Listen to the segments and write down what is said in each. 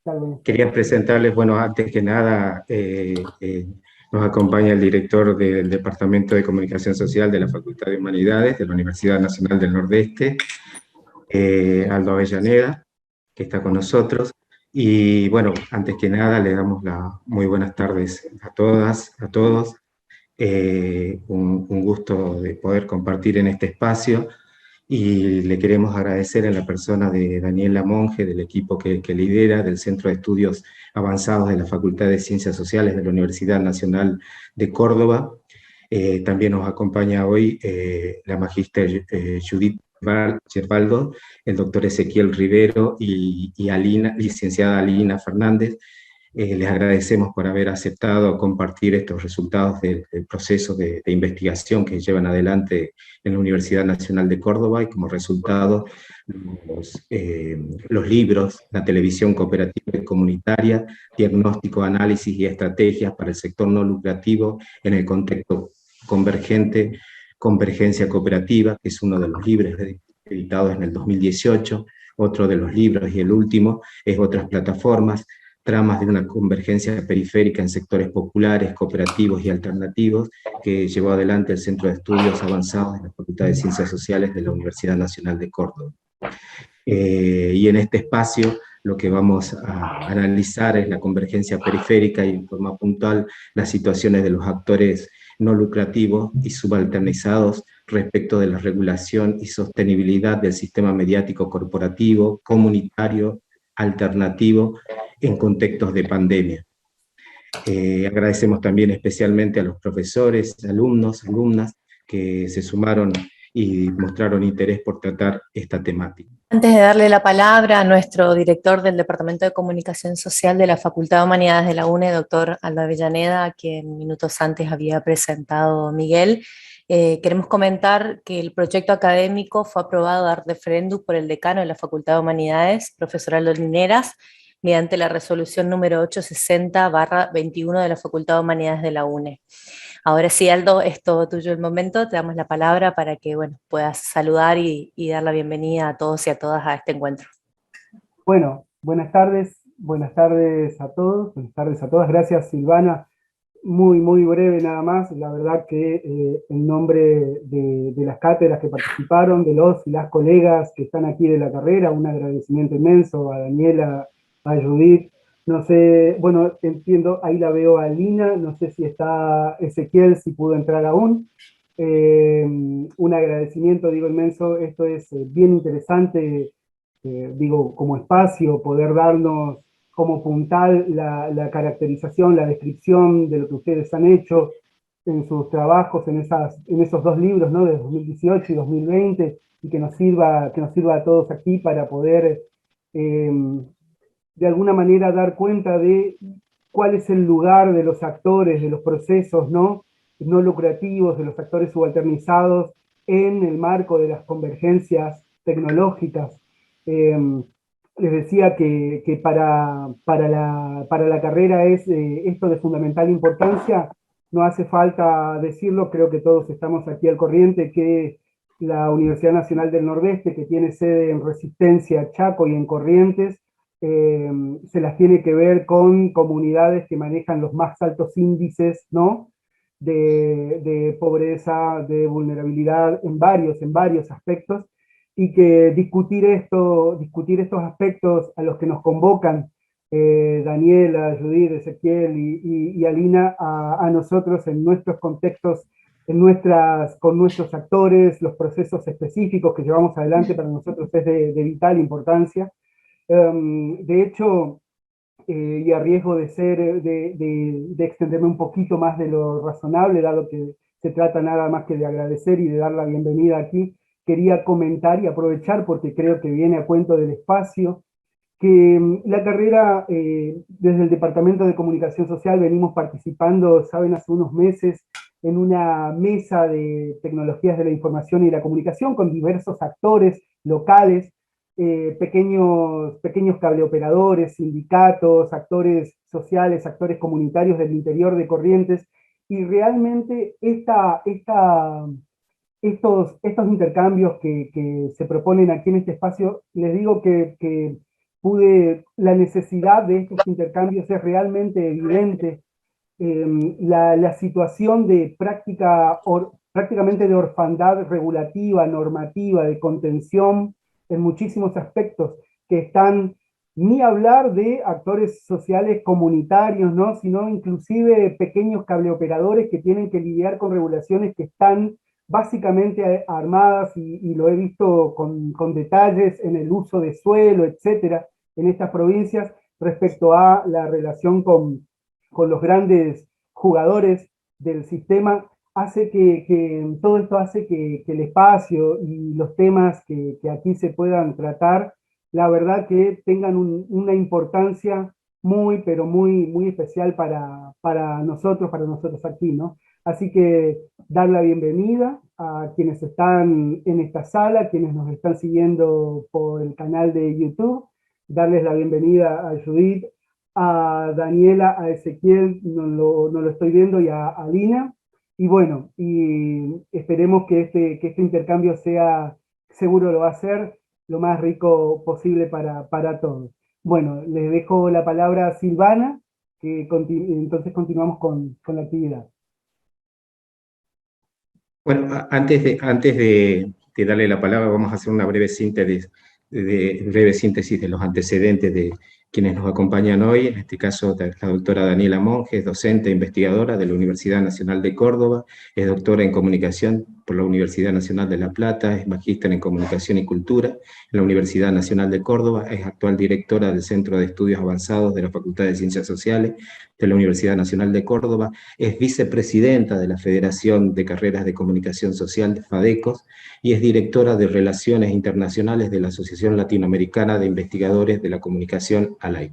Tal vez. Quería presentarles, bueno, antes que nada, nos acompaña el director del Departamento de Comunicación Social de la Facultad de Humanidades de la Universidad Nacional del Nordeste, Aldo Avellaneda, que está con nosotros. Y bueno, antes que nada, le damos las muy buenas tardes a todas, a todos. Un gusto de poder compartir en este espacio y le queremos agradecer en la persona de Daniela Monge, del equipo que lidera, del Centro de Estudios Avanzados de la Facultad de Ciencias Sociales de la Universidad Nacional de Córdoba. También nos acompaña hoy la magíster Judith Gerbaldo, el doctor Ezequiel Rivero y Alina, licenciada Alina Fernández. Les agradecemos por haber aceptado compartir estos resultados del proceso de investigación que llevan adelante en la Universidad Nacional de Córdoba y como resultado los libros, la televisión cooperativa y comunitaria, diagnóstico, análisis y estrategias para el sector no lucrativo en el contexto convergente, convergencia cooperativa, que es uno de los libros editados en el 2018, otro de los libros y el último es Otras plataformas, tramas de una convergencia periférica en sectores populares, cooperativos y alternativos, que llevó adelante el Centro de Estudios Avanzados de la Facultad de Ciencias Sociales de la Universidad Nacional de Córdoba. Y en este espacio lo que vamos a analizar es la convergencia periférica y en forma puntual las situaciones de los actores no lucrativos y subalternizados respecto de la regulación y sostenibilidad del sistema mediático corporativo, comunitario, alternativo en contextos de pandemia. Agradecemos también especialmente a los profesores, alumnos, alumnas que se sumaron y mostraron interés por tratar esta temática. Antes de darle la palabra a nuestro director del Departamento de Comunicación Social de la Facultad de Humanidades de la UNE, doctor Aldo Avellaneda, a quien minutos antes había presentado Miguel, queremos comentar que el proyecto académico fue aprobado a referéndum por el decano de la Facultad de Humanidades, profesor Aldo Lineras, mediante la resolución número 860/21 de la Facultad de Humanidades de la UNE. Ahora sí, Aldo, es todo tuyo el momento, te damos la palabra para que puedas saludar y dar la bienvenida a todos y a todas a este encuentro. Bueno, buenas tardes a todos, buenas tardes a todas. Gracias, Silvana. Muy breve nada más. La verdad que en nombre de las cátedras que participaron, de los y las colegas que están aquí de la carrera, un agradecimiento inmenso a Daniela, a Judith. No sé, bueno, entiendo, ahí la veo a Lina, no sé si está Ezequiel, si pudo entrar aún. Un agradecimiento, digo, inmenso. Esto es bien interesante, digo, como espacio, poder darnos como puntal la caracterización, la descripción de lo que ustedes han hecho en sus trabajos, en esos dos libros, ¿no? De 2018 y 2020, y que nos sirva a todos aquí para poder de alguna manera dar cuenta de cuál es el lugar de los actores, de los procesos no lucrativos, de los actores subalternizados en el marco de las convergencias tecnológicas. Les decía que para la carrera es esto de fundamental importancia. No hace falta decirlo, creo que todos estamos aquí al corriente, que la Universidad Nacional del Nordeste, que tiene sede en Resistencia, Chaco y en Corrientes, se las tiene que ver con comunidades que manejan los más altos índices, ¿no? De pobreza, de vulnerabilidad en varios aspectos, y que discutir estos aspectos a los que nos convocan Daniela, Judith, Ezequiel y Alina a nosotros en nuestros contextos, con nuestros actores, los procesos específicos que llevamos adelante para nosotros es de vital importancia. De hecho, y a riesgo de extenderme un poquito más de lo razonable, dado que se trata nada más que de agradecer y de dar la bienvenida aquí, quería comentar y aprovechar, porque creo que viene a cuento del espacio, que la carrera, desde el Departamento de Comunicación Social, venimos participando, saben, hace unos meses, en una mesa de tecnologías de la información y la comunicación con diversos actores locales, pequeños cableoperadores, sindicatos, actores sociales, actores comunitarios del interior de Corrientes, y realmente estos intercambios que se proponen aquí en este espacio, les digo que la necesidad de estos intercambios es realmente evidente. La situación de prácticamente de orfandad regulativa, normativa, de contención en muchísimos aspectos que están, ni hablar de actores sociales comunitarios, ¿no? Sino inclusive pequeños cableoperadores que tienen que lidiar con regulaciones que están básicamente armadas, y lo he visto con detalles en el uso de suelo, etcétera, en estas provincias, respecto a la relación con los grandes jugadores del sistema, hace todo esto hace que el espacio y los temas que aquí se puedan tratar, la verdad que tengan una importancia muy, pero muy, muy especial para nosotros aquí, ¿no? Así que dar la bienvenida a quienes están en esta sala, quienes nos están siguiendo por el canal de YouTube, darles la bienvenida a Judith, a Daniela, a Ezequiel, no lo estoy viendo, y a Lina. Y bueno, y esperemos que este intercambio sea, seguro lo va a ser, lo más rico posible para todos. Bueno, les dejo la palabra a Silvana, que entonces continuamos con la actividad. Bueno, antes de darle la palabra, vamos a hacer una breve síntesis de los antecedentes de quienes nos acompañan hoy. En este caso, la doctora Daniela Monge es docente e investigadora de la Universidad Nacional de Córdoba, es doctora en comunicación por la Universidad Nacional de La Plata, es magíster en comunicación y cultura en la Universidad Nacional de Córdoba, es actual directora del Centro de Estudios Avanzados de la Facultad de Ciencias Sociales de la Universidad Nacional de Córdoba, es vicepresidenta de la Federación de Carreras de Comunicación Social de FADECOS y es directora de Relaciones Internacionales de la Asociación Latinoamericana de Investigadores de la Comunicación, ALAIC.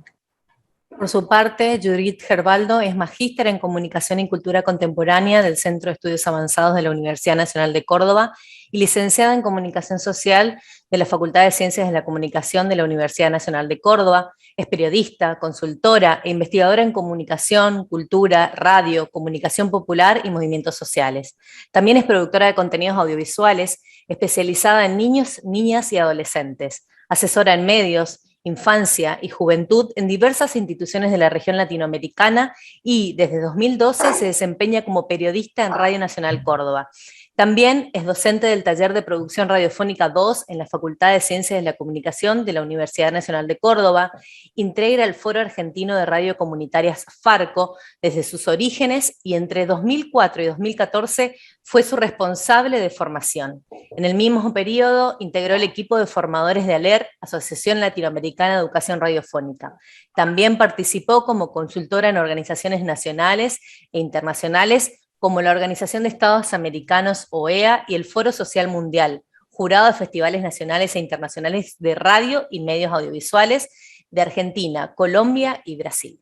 Por su parte, Judith Gerbaldo es magíster en Comunicación y Cultura Contemporánea del Centro de Estudios Avanzados de la Universidad Nacional de Córdoba y licenciada en Comunicación Social de la Facultad de Ciencias de la Comunicación de la Universidad Nacional de Córdoba. Es periodista, consultora e investigadora en comunicación, cultura, radio, comunicación popular y movimientos sociales. También es productora de contenidos audiovisuales, especializada en niños, niñas y adolescentes, asesora en medios, infancia y juventud en diversas instituciones de la región latinoamericana y desde 2012 se desempeña como periodista en Radio Nacional Córdoba. También es docente del taller de producción radiofónica 2 en la Facultad de Ciencias de la Comunicación de la Universidad Nacional de Córdoba, integra el Foro Argentino de Radio Comunitarias FARCO desde sus orígenes y entre 2004 y 2014 fue su responsable de formación. En el mismo periodo integró el equipo de formadores de ALER, Asociación Latinoamericana de Educación Radiofónica. También participó como consultora en organizaciones nacionales e internacionales como la Organización de Estados Americanos, OEA, y el Foro Social Mundial, jurado de festivales nacionales e internacionales de radio y medios audiovisuales de Argentina, Colombia y Brasil.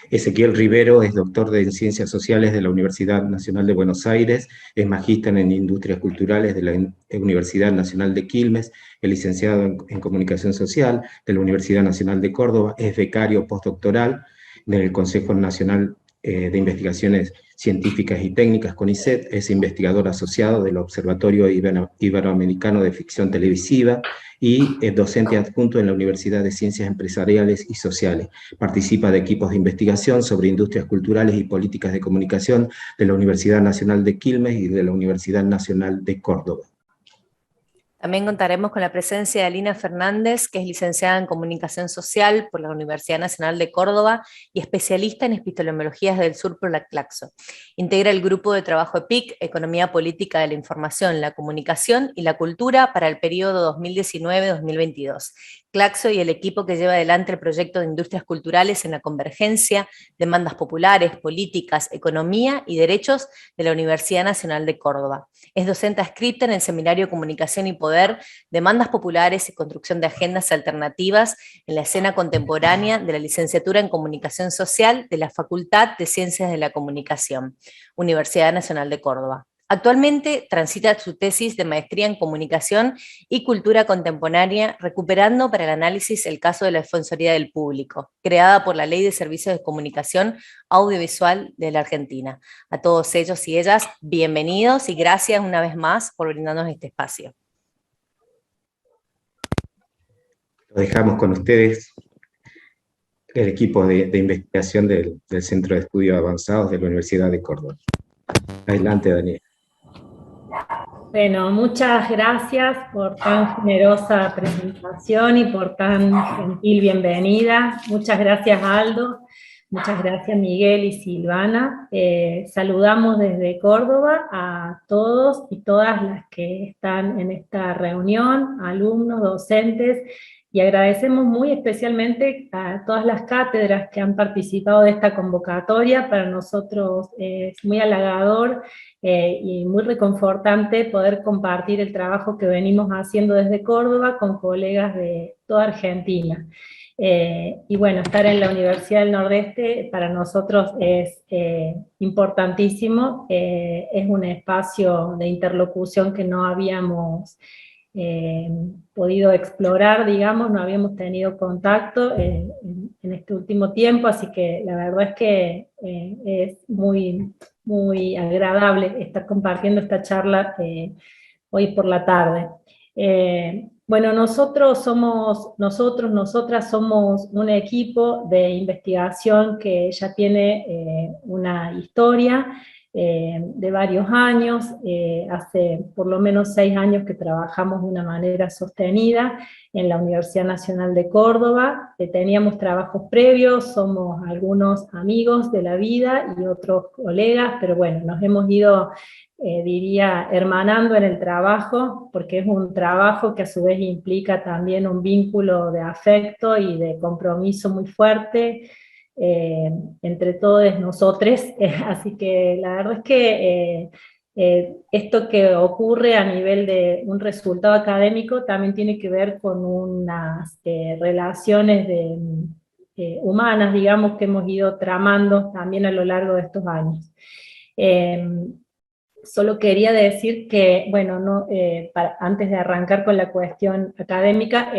Ezequiel Rivero es doctor en Ciencias Sociales de la Universidad Nacional de Buenos Aires, es magíster en Industrias Culturales de la Universidad Nacional de Quilmes, es licenciado en Comunicación Social de la Universidad Nacional de Córdoba, es becario postdoctoral del Consejo Nacional de Investigaciones Científicas y Técnicas, CONICET, es investigador asociado del Observatorio Iberoamericano de Ficción Televisiva y es docente adjunto en la Universidad de Ciencias Empresariales y Sociales. Participa de equipos de investigación sobre industrias culturales y políticas de comunicación de la Universidad Nacional de Quilmes y de la Universidad Nacional de Córdoba. También contaremos con la presencia de Alina Fernández, que es licenciada en Comunicación Social por la Universidad Nacional de Córdoba y especialista en epistemologías del sur por la Claxo. Integra el grupo de trabajo EPIC, Economía Política de la Información, la Comunicación y la Cultura para el periodo 2019-2022. Claxo y el equipo que lleva adelante el proyecto de industrias culturales en la convergencia, demandas populares, políticas, economía y derechos de la Universidad Nacional de Córdoba. Es docente adscripta en el Seminario Comunicación y Poder, Demandas Populares y Construcción de Agendas Alternativas en la Escena Contemporánea de la Licenciatura en Comunicación Social de la Facultad de Ciencias de la Comunicación, Universidad Nacional de Córdoba. Actualmente transita su tesis de maestría en Comunicación y Cultura Contemporánea, recuperando para el análisis el caso de la Defensoría del Público, creada por la Ley de Servicios de Comunicación Audiovisual de la Argentina. A todos ellos y ellas, bienvenidos y gracias una vez más por brindarnos este espacio. Lo dejamos con ustedes, el equipo de investigación del Centro de Estudios Avanzados de la Universidad de Córdoba. Adelante, Daniel. Bueno, muchas gracias por tan generosa presentación y por tan gentil bienvenida. Muchas gracias, Aldo. Muchas gracias, Miguel y Silvana. Saludamos desde Córdoba a todos y todas las que están en esta reunión, alumnos, docentes, y agradecemos muy especialmente a todas las cátedras que han participado de esta convocatoria. Para nosotros es muy halagador y muy reconfortante poder compartir el trabajo que venimos haciendo desde Córdoba con colegas de toda Argentina. Y bueno, estar en la Universidad del Nordeste para nosotros es importantísimo, es un espacio de interlocución que no habíamos podido explorar, digamos, no habíamos tenido contacto en este último tiempo, así que la verdad es que es muy agradable estar compartiendo esta charla hoy por la tarde. Bueno, nosotras somos un equipo de investigación que ya tiene una historia de varios años, hace por lo menos 6 años que trabajamos de una manera sostenida en la Universidad Nacional de Córdoba. Teníamos trabajos previos, somos algunos amigos de la vida y otros colegas, pero bueno, nos hemos ido diría, hermanando en el trabajo, porque es un trabajo que a su vez implica también un vínculo de afecto y de compromiso muy fuerte entre todos nosotros, así que la verdad es que esto que ocurre a nivel de un resultado académico también tiene que ver con unas relaciones humanas, digamos, que hemos ido tramando también a lo largo de estos años. Solo quería decir que, bueno, antes de arrancar con la cuestión académica,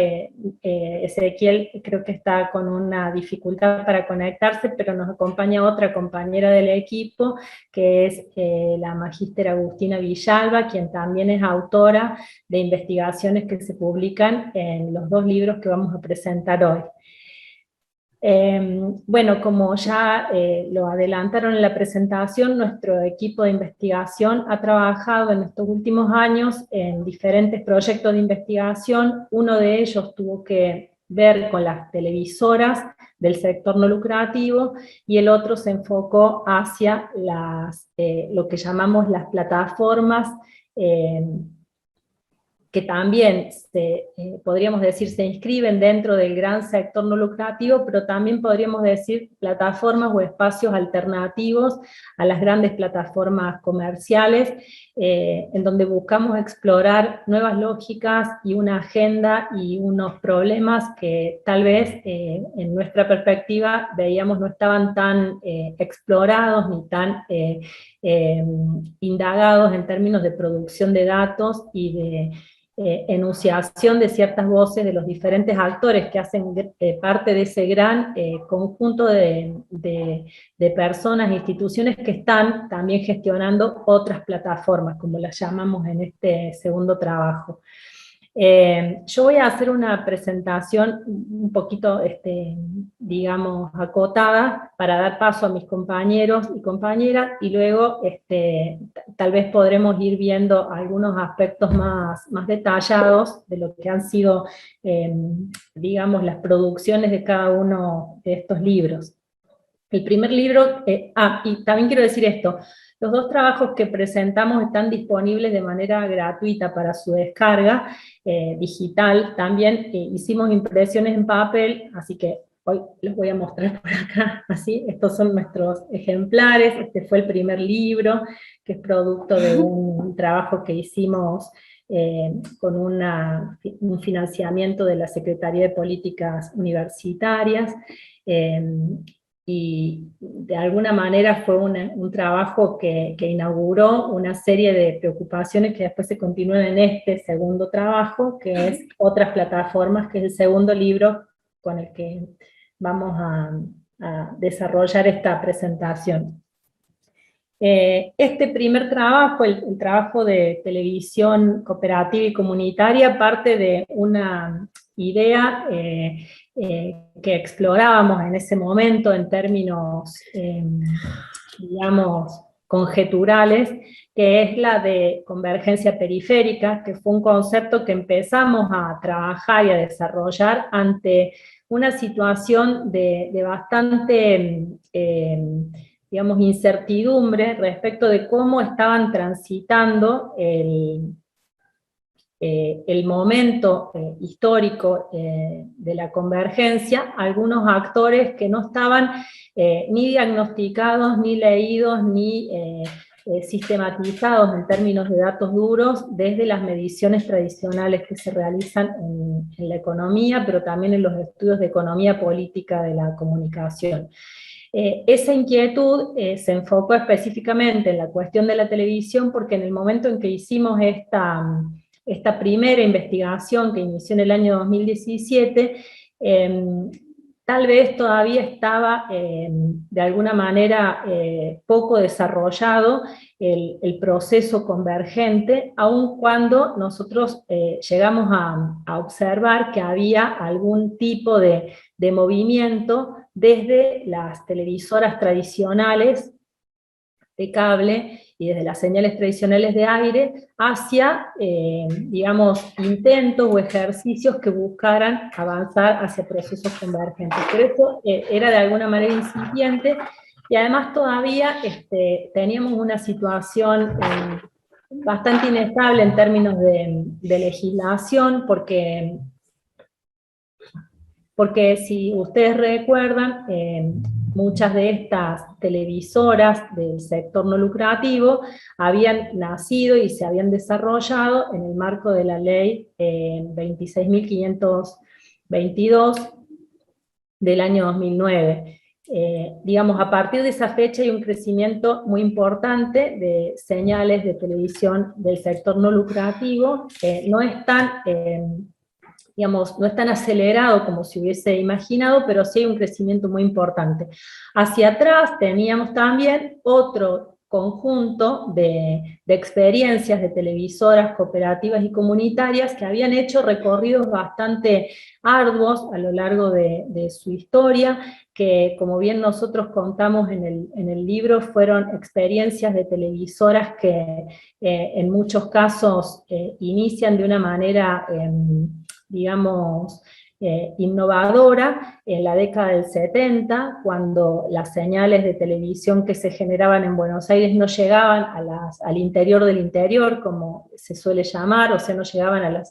Ezequiel creo que está con una dificultad para conectarse, pero nos acompaña otra compañera del equipo, que es la magíster Agustina Villalba, quien también es autora de investigaciones que se publican en los 2 libros que vamos a presentar hoy. Bueno, como ya lo adelantaron en la presentación, nuestro equipo de investigación ha trabajado en estos últimos años en diferentes proyectos de investigación. Uno de ellos tuvo que ver con las televisoras del sector no lucrativo, y el otro se enfocó hacia lo que llamamos las plataformas que también podríamos decir se inscriben dentro del gran sector no lucrativo, pero también podríamos decir plataformas o espacios alternativos a las grandes plataformas comerciales, en donde buscamos explorar nuevas lógicas y una agenda y unos problemas que tal vez en nuestra perspectiva veíamos no estaban tan explorados ni tan indagados en términos de producción de datos y de enunciación de ciertas voces de los diferentes actores que hacen parte de ese gran conjunto de personas e instituciones que están también gestionando otras plataformas, como las llamamos en este segundo trabajo. Yo voy a hacer una presentación un poquito, digamos, acotada, para dar paso a mis compañeros y compañeras, y luego tal vez podremos ir viendo algunos aspectos más detallados de lo que han sido, digamos, las producciones de cada uno de estos libros. El primer libro, y también quiero decir esto, los 2 trabajos que presentamos están disponibles de manera gratuita para su descarga digital. También hicimos impresiones en papel, así que hoy los voy a mostrar por acá, así. Estos son nuestros ejemplares. Este fue el primer libro, que es producto de un trabajo que hicimos con un financiamiento de la Secretaría de Políticas Universitarias, y de alguna manera fue un trabajo que inauguró una serie de preocupaciones que después se continúan en este segundo trabajo, que es Otras Plataformas, que es el segundo libro con el que vamos a desarrollar esta presentación. Este primer trabajo, el trabajo de televisión cooperativa y comunitaria, parte de una idea que explorábamos en ese momento en términos, digamos, conjeturales, que es la de convergencia periférica, que fue un concepto que empezamos a trabajar y a desarrollar ante una situación de bastante, digamos, incertidumbre respecto de cómo estaban transitando el momento histórico de la convergencia, algunos actores que no estaban ni diagnosticados, ni leídos, ni sistematizados en términos de datos duros desde las mediciones tradicionales que se realizan en la economía, pero también en los estudios de economía política de la comunicación. Esa inquietud se enfocó específicamente en la cuestión de la televisión, porque en el momento en que hicimos esta primera investigación que inició en el año 2017, tal vez todavía estaba de alguna manera poco desarrollado el proceso convergente, aun cuando nosotros llegamos a observar que había algún tipo de movimiento desde las televisoras tradicionales de cable y desde las señales tradicionales de aire hacia, digamos, intentos o ejercicios que buscaran avanzar hacia procesos convergentes. Pero eso era de alguna manera incipiente, y además todavía teníamos una situación bastante inestable en términos de legislación, porque si ustedes recuerdan, muchas de estas televisoras del sector no lucrativo habían nacido y se habían desarrollado en el marco de la ley 26.522 del año 2009. Digamos, a partir de esa fecha hay un crecimiento muy importante de señales de televisión del sector no lucrativo, no es tan... digamos, no es tan acelerado como se hubiese imaginado, pero sí hay un crecimiento muy importante. Hacia atrás teníamos también otro conjunto de experiencias de televisoras cooperativas y comunitarias que habían hecho recorridos bastante arduos a lo largo de su historia, que como bien nosotros contamos en el libro, fueron experiencias de televisoras que en muchos casos inician de una manera digamos, innovadora en la década del 70, cuando las señales de televisión que se generaban en Buenos Aires no llegaban al interior del interior, como se suele llamar, o sea, no llegaban a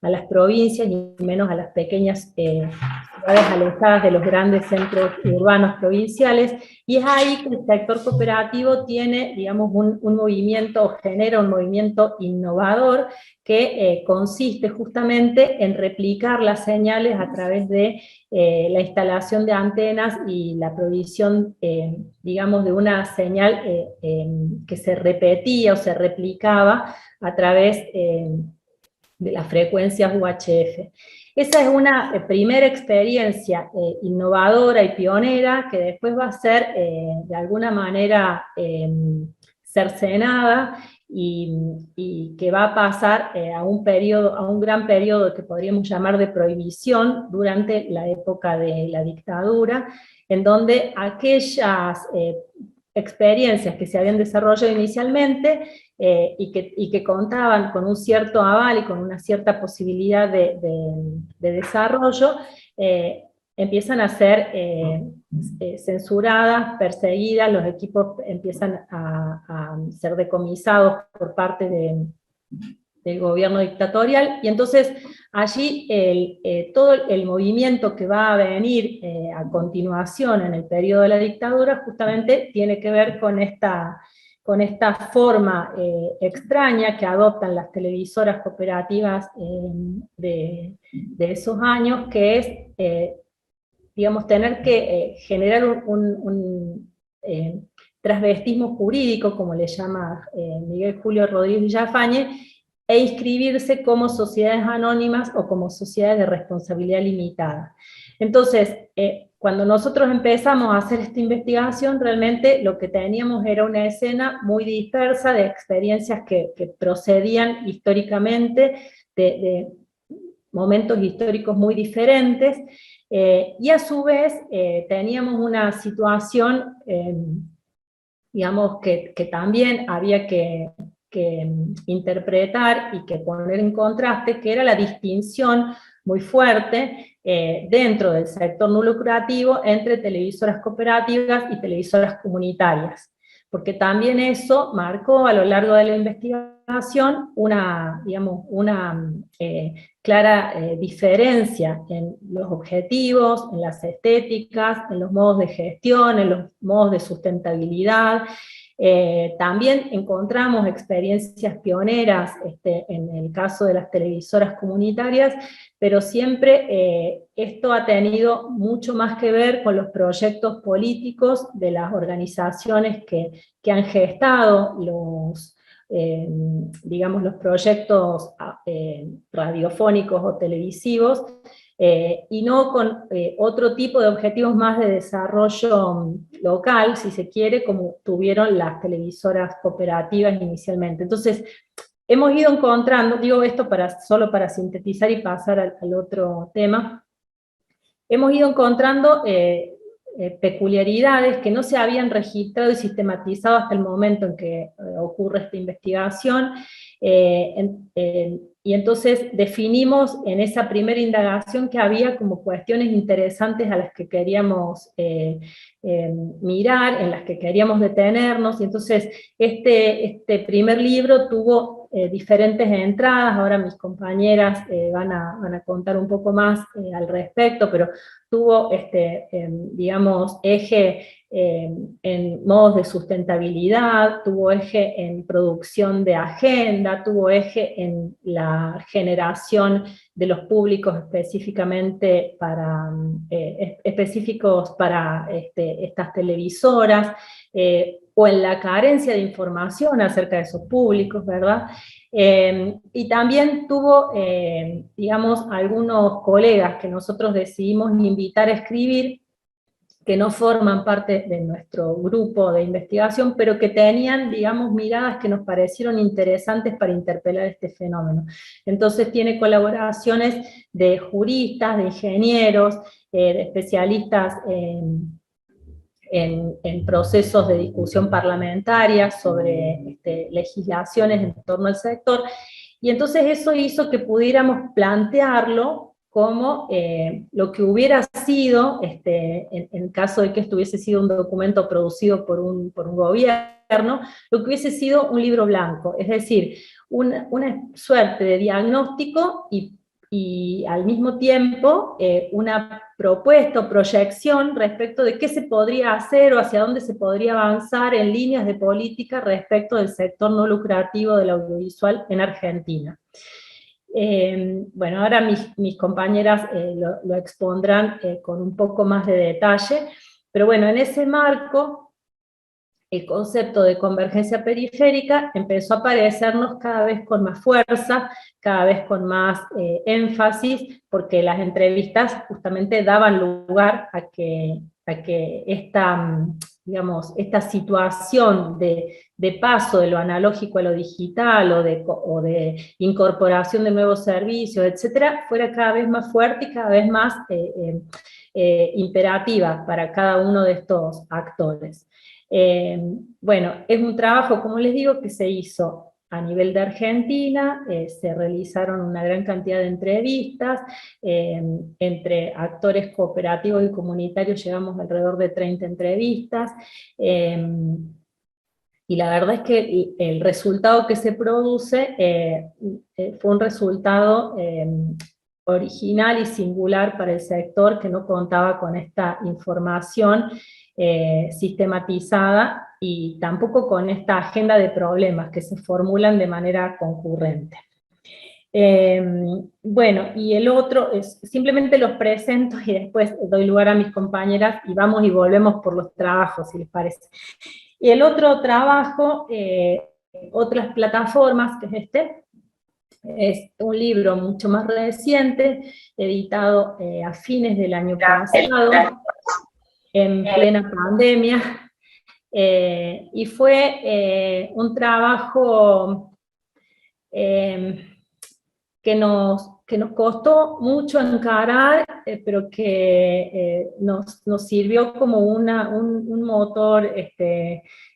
las provincias, ni menos a las pequeñas ciudades alejadas de los grandes centros urbanos provinciales, y es ahí que el sector cooperativo tiene, digamos, un movimiento, genera un movimiento innovador, que consiste justamente en replicar las señales a través de la instalación de antenas y la provisión, digamos, de una señal que se repetía o se replicaba a través de las frecuencias UHF. Esa es una primera experiencia innovadora y pionera, que después va a ser de alguna manera cercenada, y que va a pasar a un gran periodo que podríamos llamar de prohibición durante la época de la dictadura, en donde aquellas experiencias que se habían desarrollado inicialmente y que contaban con un cierto aval y con una cierta posibilidad de desarrollo, empiezan a ser censuradas, perseguidas, los equipos empiezan a ser decomisados por parte del gobierno dictatorial, y entonces allí todo el movimiento que va a venir a continuación en el periodo de la dictadura justamente tiene que ver con esta forma extraña que adoptan las televisoras cooperativas de esos años, que es, digamos, tener que generar un transvestismo jurídico, como le llama Miguel Julio Rodríguez Villafañe, e inscribirse como sociedades anónimas o como sociedades de responsabilidad limitada. Entonces, cuando nosotros empezamos a hacer esta investigación, realmente lo que teníamos era una escena muy dispersa de experiencias que procedían históricamente momentos históricos muy diferentes, y a su vez teníamos una situación, digamos, que también había que interpretar y que poner en contraste, que era la distinción muy fuerte dentro del sector no lucrativo entre televisoras cooperativas y televisoras comunitarias, porque también eso marcó a lo largo de la investigación una, digamos, una clara diferencia en los objetivos, en las estéticas, en los modos de gestión, en los modos de sustentabilidad. También encontramos experiencias pioneras en el caso de las televisoras comunitarias, pero siempre esto ha tenido mucho más que ver con los proyectos políticos de las organizaciones que han gestado los, digamos, los proyectos radiofónicos o televisivos, y no con otro tipo de objetivos más de desarrollo local, si se quiere, como tuvieron las televisoras cooperativas inicialmente. Entonces, hemos ido encontrando, digo esto solo para sintetizar y pasar al otro tema, hemos ido encontrando peculiaridades que no se habían registrado y sistematizado hasta el momento en que ocurre esta investigación, y entonces definimos en esa primera indagación que había como cuestiones interesantes a las que queríamos mirar, en las que queríamos detenernos, y entonces este primer libro tuvo diferentes entradas. Ahora mis compañeras van a contar un poco más al respecto, pero tuvo, digamos, eje en modos de sustentabilidad, tuvo eje en producción de agenda, tuvo eje en la generación de los públicos específicamente específicos para estas televisoras, o en la carencia de información acerca de esos públicos, ¿verdad? Y también tuvo, digamos, algunos colegas que nosotros decidimos invitar a escribir, que no forman parte de nuestro grupo de investigación, pero que tenían, digamos, miradas que nos parecieron interesantes para interpelar este fenómeno. Entonces tiene colaboraciones de juristas, de ingenieros, de especialistas en procesos de discusión parlamentaria sobre legislaciones en torno al sector, y entonces eso hizo que pudiéramos plantearlo como lo que hubiera sido, en caso de que esto hubiese sido un documento producido por un gobierno, lo que hubiese sido un libro blanco, es decir, una suerte de diagnóstico y al mismo tiempo una propuesta o proyección respecto de qué se podría hacer o hacia dónde se podría avanzar en líneas de política respecto del sector no lucrativo del audiovisual en Argentina. Bueno, ahora mis compañeras lo expondrán con un poco más de detalle, pero bueno, en ese marco, el concepto de convergencia periférica empezó a aparecernos cada vez con más fuerza, cada vez con más énfasis, porque las entrevistas justamente daban lugar a que esta, digamos, esta situación de paso de lo analógico a lo digital, o de incorporación de nuevos servicios, etcétera, fuera cada vez más fuerte y cada vez más imperativa para cada uno de estos actores. Bueno, es un trabajo, como les digo, que se hizo a nivel de Argentina, se realizaron una gran cantidad de entrevistas, entre actores cooperativos y comunitarios llegamos alrededor de 30 entrevistas, y la verdad es que el resultado que se produce fue un resultado original y singular para el sector, que no contaba con esta información sistematizada, y tampoco con esta agenda de problemas que se formulan de manera concurrente. Bueno, y el otro, simplemente los presento y después doy lugar a mis compañeras y vamos y volvemos por los trabajos, si les parece. Y el otro trabajo, otras plataformas, que es un libro mucho más reciente, editado a fines del año pasado, en plena pandemia, y fue un trabajo que nos costó mucho encarar, pero que nos sirvió como un motor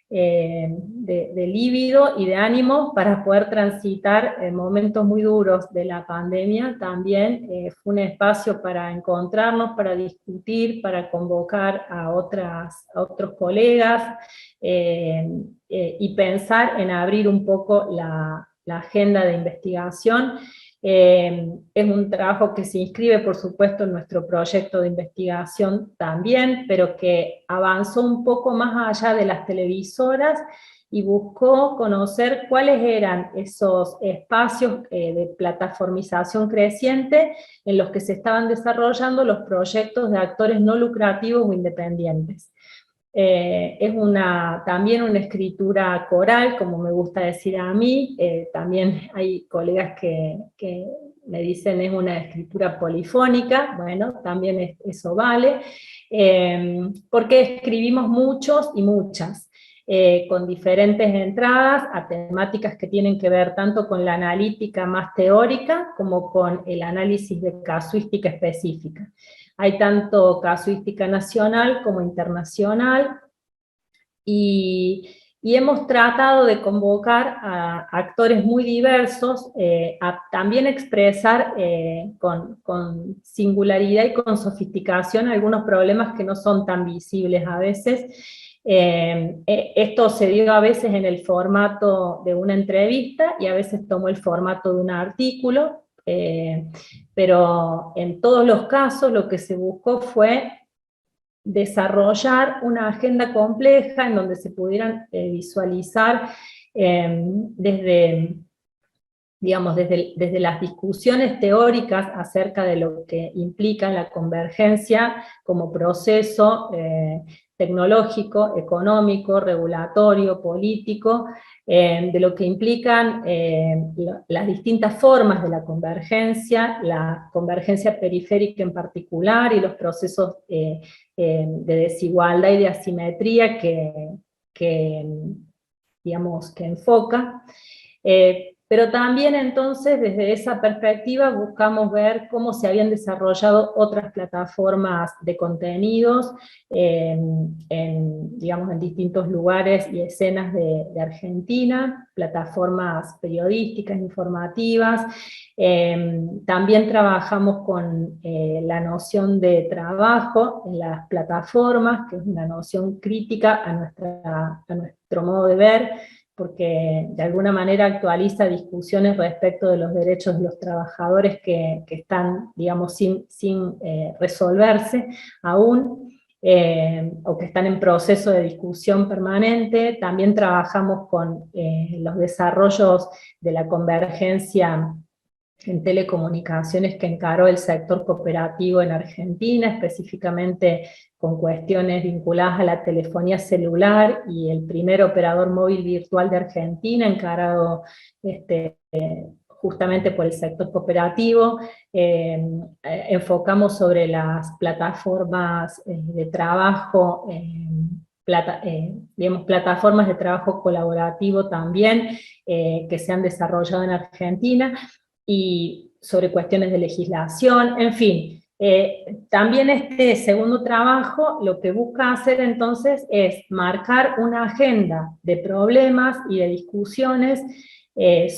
de líbido y de ánimo para poder transitar momentos muy duros de la pandemia. También fue un espacio para encontrarnos, para discutir, para convocar a otros colegas, y pensar en abrir un poco la agenda de investigación. Es un trabajo que se inscribe, por supuesto, en nuestro proyecto de investigación también, pero que avanzó un poco más allá de las televisoras y buscó conocer cuáles eran esos espacios de plataformización creciente en los que se estaban desarrollando los proyectos de actores no lucrativos o independientes. Es también una escritura coral, como me gusta decir a mí. También hay colegas que me dicen es una escritura polifónica. Bueno, también eso vale, porque escribimos muchos y muchas, con diferentes entradas a temáticas que tienen que ver tanto con la analítica más teórica como con el análisis de casuística específica. Hay tanto casuística nacional como internacional, y hemos tratado de convocar a actores muy diversos a también expresar con singularidad y con sofisticación algunos problemas que no son tan visibles a veces. Esto se dio a veces en el formato de una entrevista y a veces tomó el formato de un artículo, pero en todos los casos lo que se buscó fue desarrollar una agenda compleja en donde se pudieran visualizar desde las discusiones teóricas acerca de lo que implica la convergencia como proceso tecnológico, económico, regulatorio, político, de lo que implican las distintas formas de la convergencia periférica en particular, y los procesos de desigualdad y de asimetría que enfoca. Pero también entonces desde esa perspectiva buscamos ver cómo se habían desarrollado otras plataformas de contenidos en distintos lugares y escenas de Argentina, plataformas periodísticas, informativas. También trabajamos con la noción de trabajo en las plataformas, que es una noción crítica a nuestro modo de ver, porque de alguna manera actualiza discusiones respecto de los derechos de los trabajadores que están, sin resolverse aún, o que están en proceso de discusión permanente. También trabajamos con los desarrollos de la convergencia en telecomunicaciones que encaró el sector cooperativo en Argentina, específicamente con cuestiones vinculadas a la telefonía celular y el primer operador móvil virtual de Argentina, encarado justamente por el sector cooperativo. Enfocamos sobre las plataformas de trabajo, plataformas de trabajo colaborativo también, que se han desarrollado en Argentina, y sobre cuestiones de legislación, en fin. También este segundo trabajo lo que busca hacer entonces es marcar una agenda de problemas y de discusiones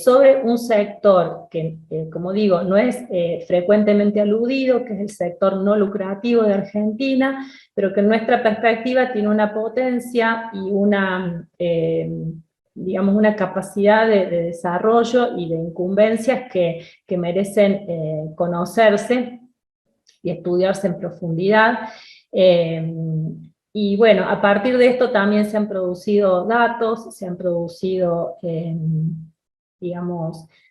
sobre un sector que, como digo, no es frecuentemente aludido, que es el sector no lucrativo de Argentina, pero que en nuestra perspectiva tiene una potencia y una capacidad de desarrollo y de incumbencias que merecen conocerse y estudiarse en profundidad. Y bueno, a partir de esto también se han producido datos, se han producido,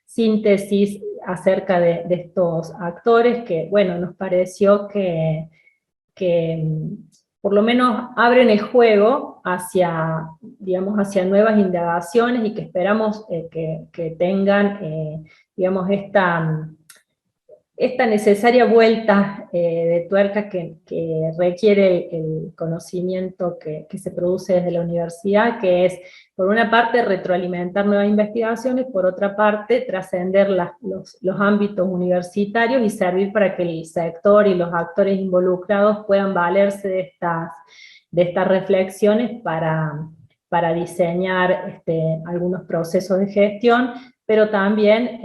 síntesis acerca de estos actores que, bueno, nos pareció que por lo menos abren el juego hacia nuevas indagaciones, y que esperamos que tengan, esta necesaria vuelta de tuerca que requiere el conocimiento que se produce desde la universidad, que es, por una parte, retroalimentar nuevas investigaciones, por otra parte, trascender los ámbitos universitarios y servir para que el sector y los actores involucrados puedan valerse de estas reflexiones para diseñar algunos procesos de gestión, pero también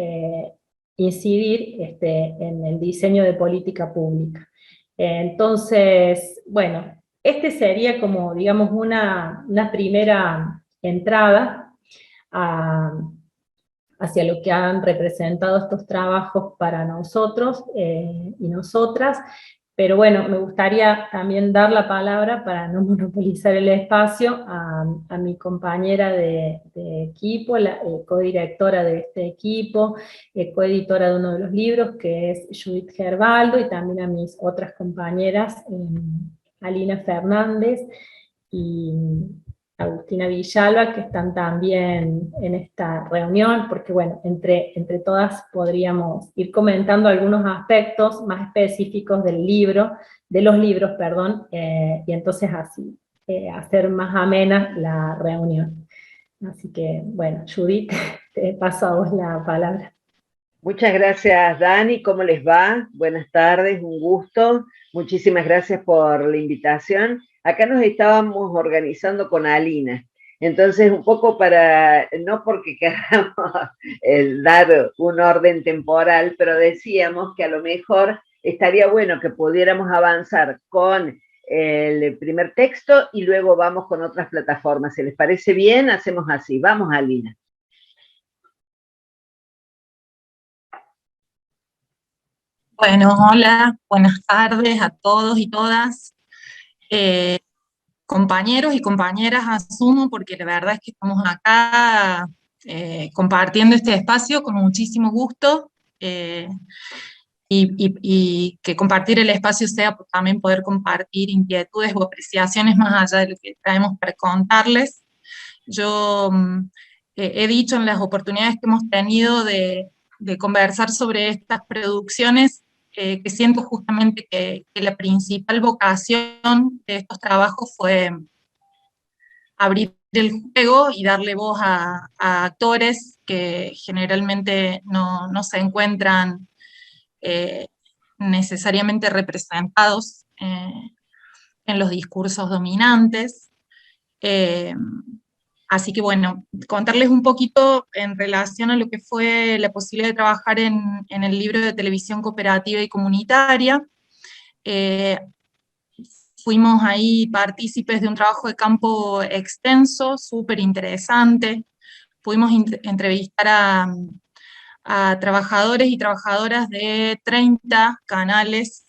incidir en el diseño de política pública. Entonces, bueno, este sería como, digamos, una primera entrada hacia lo que han representado estos trabajos para nosotros y nosotras. Pero bueno, me gustaría también dar la palabra, para no monopolizar el espacio, a mi compañera de equipo, la codirectora de este equipo, coeditora de uno de los libros, que es Judith Gerbaldo, y también a mis otras compañeras, Alina Fernández y Agustina Villalba, que están también en esta reunión, porque bueno, entre todas podríamos ir comentando algunos aspectos más específicos del libro, de los libros, perdón, y entonces así hacer más amena la reunión. Así que, bueno, Judith, te paso a vos la palabra. Muchas gracias, Dani. ¿Cómo les va? Buenas tardes, un gusto. Muchísimas gracias por la invitación. Acá nos estábamos organizando con Alina. Entonces, un poco para, no porque queramos dar un orden temporal, pero decíamos que a lo mejor estaría bueno que pudiéramos avanzar con el primer texto y luego vamos con otras plataformas. ¿Se les parece bien? Hacemos así. Vamos, Alina. Bueno, hola, buenas tardes a todos y todas, compañeros y compañeras, asumo, porque la verdad es que estamos acá compartiendo este espacio con muchísimo gusto, y que compartir el espacio sea también poder compartir inquietudes o apreciaciones más allá de lo que traemos para contarles. Yo he dicho en las oportunidades que hemos tenido de conversar sobre estas producciones, que siento justamente que la principal vocación de estos trabajos fue abrir el juego y darle voz a actores que generalmente no se encuentran necesariamente representados en los discursos dominantes. Así que bueno, contarles un poquito en relación a lo que fue la posibilidad de trabajar en el libro de televisión cooperativa y comunitaria. Fuimos ahí partícipes de un trabajo de campo extenso, súper interesante. Pudimos entrevistar a trabajadores y trabajadoras de 30 canales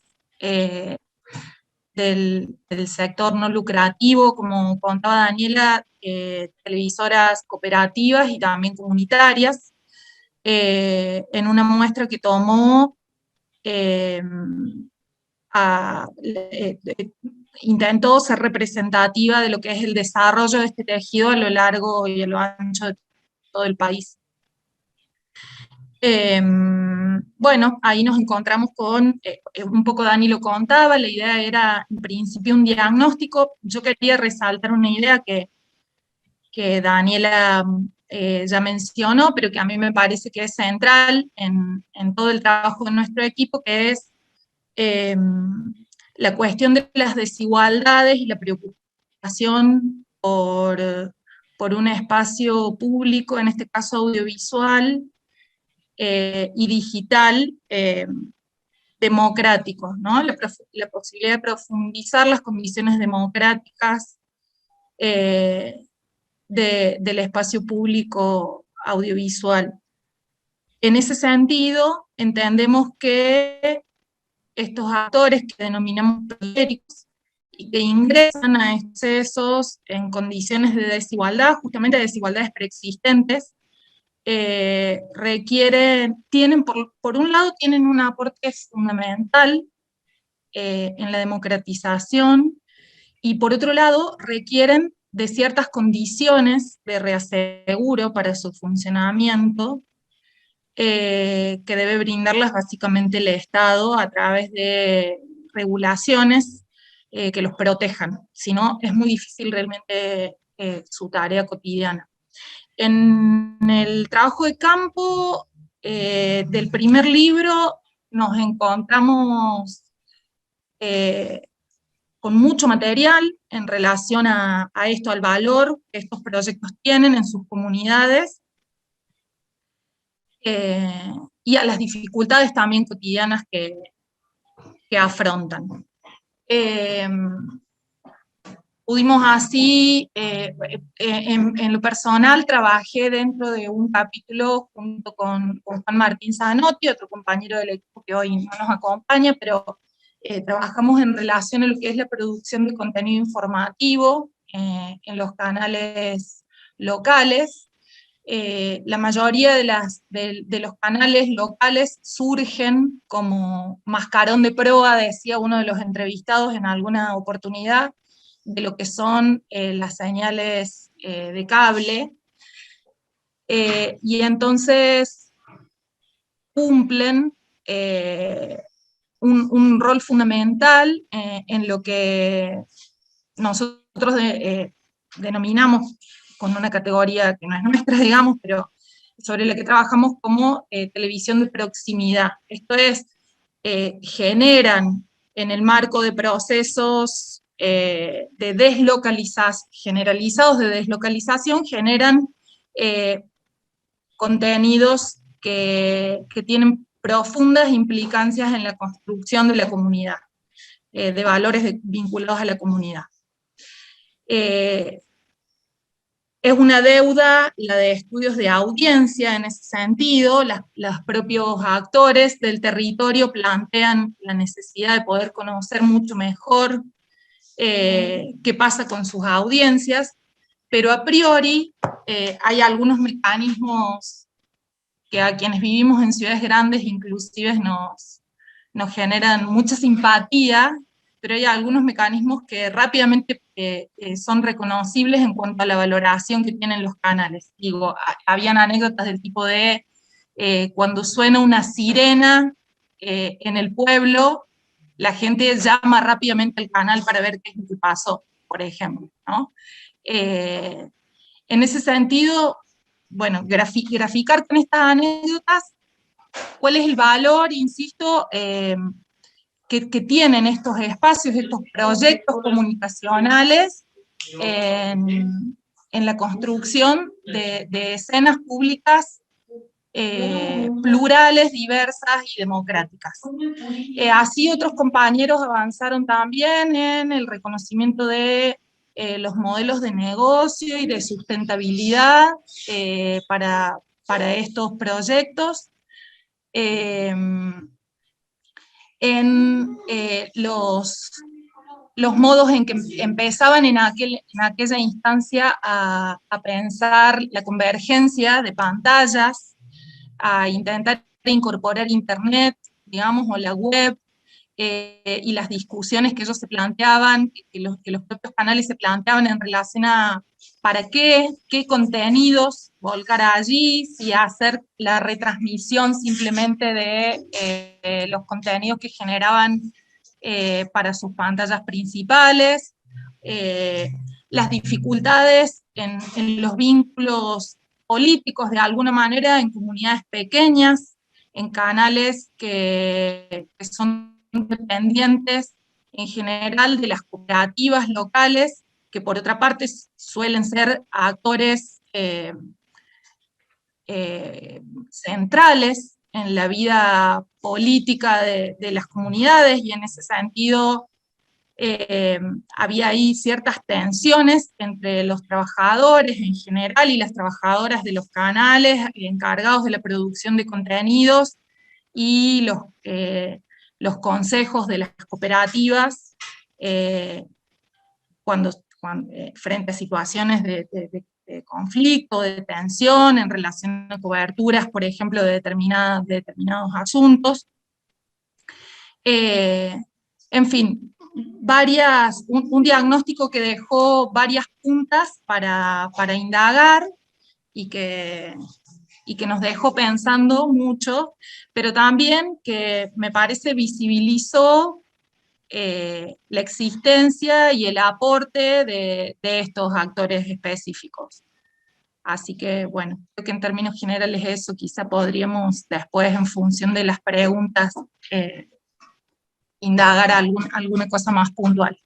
del sector no lucrativo, como contaba Daniela, televisoras cooperativas y también comunitarias, en una muestra que tomó, intentó ser representativa de lo que es el desarrollo de este tejido a lo largo y a lo ancho de todo el país. Bueno, ahí nos encontramos con, un poco Dani lo contaba, la idea era en principio un diagnóstico. Yo quería resaltar una idea que Daniela ya mencionó, pero que a mí me parece que es central en todo el trabajo de nuestro equipo, que es la cuestión de las desigualdades y la preocupación por un espacio público, en este caso audiovisual, y digital, democráticos, ¿no? La posibilidad de profundizar las condiciones democráticas del espacio público audiovisual. En ese sentido, entendemos que estos actores que denominamos periféricos y que ingresan a excesos en condiciones de desigualdad, justamente desigualdades preexistentes, tienen por un lado, tienen un aporte fundamental en la democratización, y por otro lado, requieren de ciertas condiciones de reaseguro para su funcionamiento, que debe brindarlas básicamente el Estado a través de regulaciones que los protejan, si no es muy difícil realmente su tarea cotidiana. En el trabajo de campo del primer libro nos encontramos con mucho material en relación a esto, al valor que estos proyectos tienen en sus comunidades, y a las dificultades también cotidianas que afrontan. Pudimos así, en lo personal, trabajé dentro de un capítulo junto con Juan Martín Zanotti, otro compañero del equipo que hoy no nos acompaña, pero trabajamos en relación a lo que es la producción de contenido informativo en los canales locales. La mayoría de los canales locales surgen como mascarón de proa, decía uno de los entrevistados en alguna oportunidad, de lo que son las señales de cable, y entonces cumplen un rol fundamental en lo que nosotros denominamos con una categoría que no es nuestra, digamos, pero sobre la que trabajamos como televisión de proximidad. Esto es, generan en el marco de procesos de deslocalización, generalizados de deslocalización, generan contenidos que tienen profundas implicancias en la construcción de la comunidad, de valores vinculados a la comunidad. Es una deuda la de estudios de audiencia en ese sentido. Los propios actores del territorio plantean la necesidad de poder conocer mucho mejor qué pasa con sus audiencias, pero a priori hay algunos mecanismos que a quienes vivimos en ciudades grandes inclusive nos generan mucha simpatía, pero hay algunos mecanismos que rápidamente son reconocibles en cuanto a la valoración que tienen los canales. Digo, habían anécdotas del tipo de cuando suena una sirena en el pueblo, la gente llama rápidamente al canal para ver qué es lo que pasó, por ejemplo, ¿no? En ese sentido, bueno, graficar con estas anécdotas cuál es el valor, insisto, que tienen estos espacios, estos proyectos comunicacionales en la construcción de escenas públicas plurales, diversas y democráticas. Así otros compañeros avanzaron también en el reconocimiento de los modelos de negocio y de sustentabilidad para estos proyectos. En los modos en que empezaban en aquella instancia a pensar la convergencia de pantallas, a intentar incorporar internet, digamos, o la web, y las discusiones que ellos se planteaban, que los propios canales se planteaban en relación a para qué contenidos volcar allí, si hacer la retransmisión simplemente de los contenidos que generaban para sus pantallas principales, las dificultades en los vínculos políticos de alguna manera en comunidades pequeñas, en canales que son dependientes en general de las cooperativas locales, que por otra parte suelen ser actores centrales en la vida política de las comunidades, y en ese sentido había ahí ciertas tensiones entre los trabajadores en general y las trabajadoras de los canales encargados de la producción de contenidos y los consejos de las cooperativas frente a situaciones de conflicto, de tensión en relación a coberturas, por ejemplo, de determinados asuntos. En fin, un diagnóstico que dejó varias puntas para indagar y que y que nos dejó pensando mucho, pero también que me parece visibilizó la existencia y el aporte de estos actores específicos. Así que, bueno, creo que en términos generales eso quizá podríamos después, en función de las preguntas, indagar alguna cosa más puntual.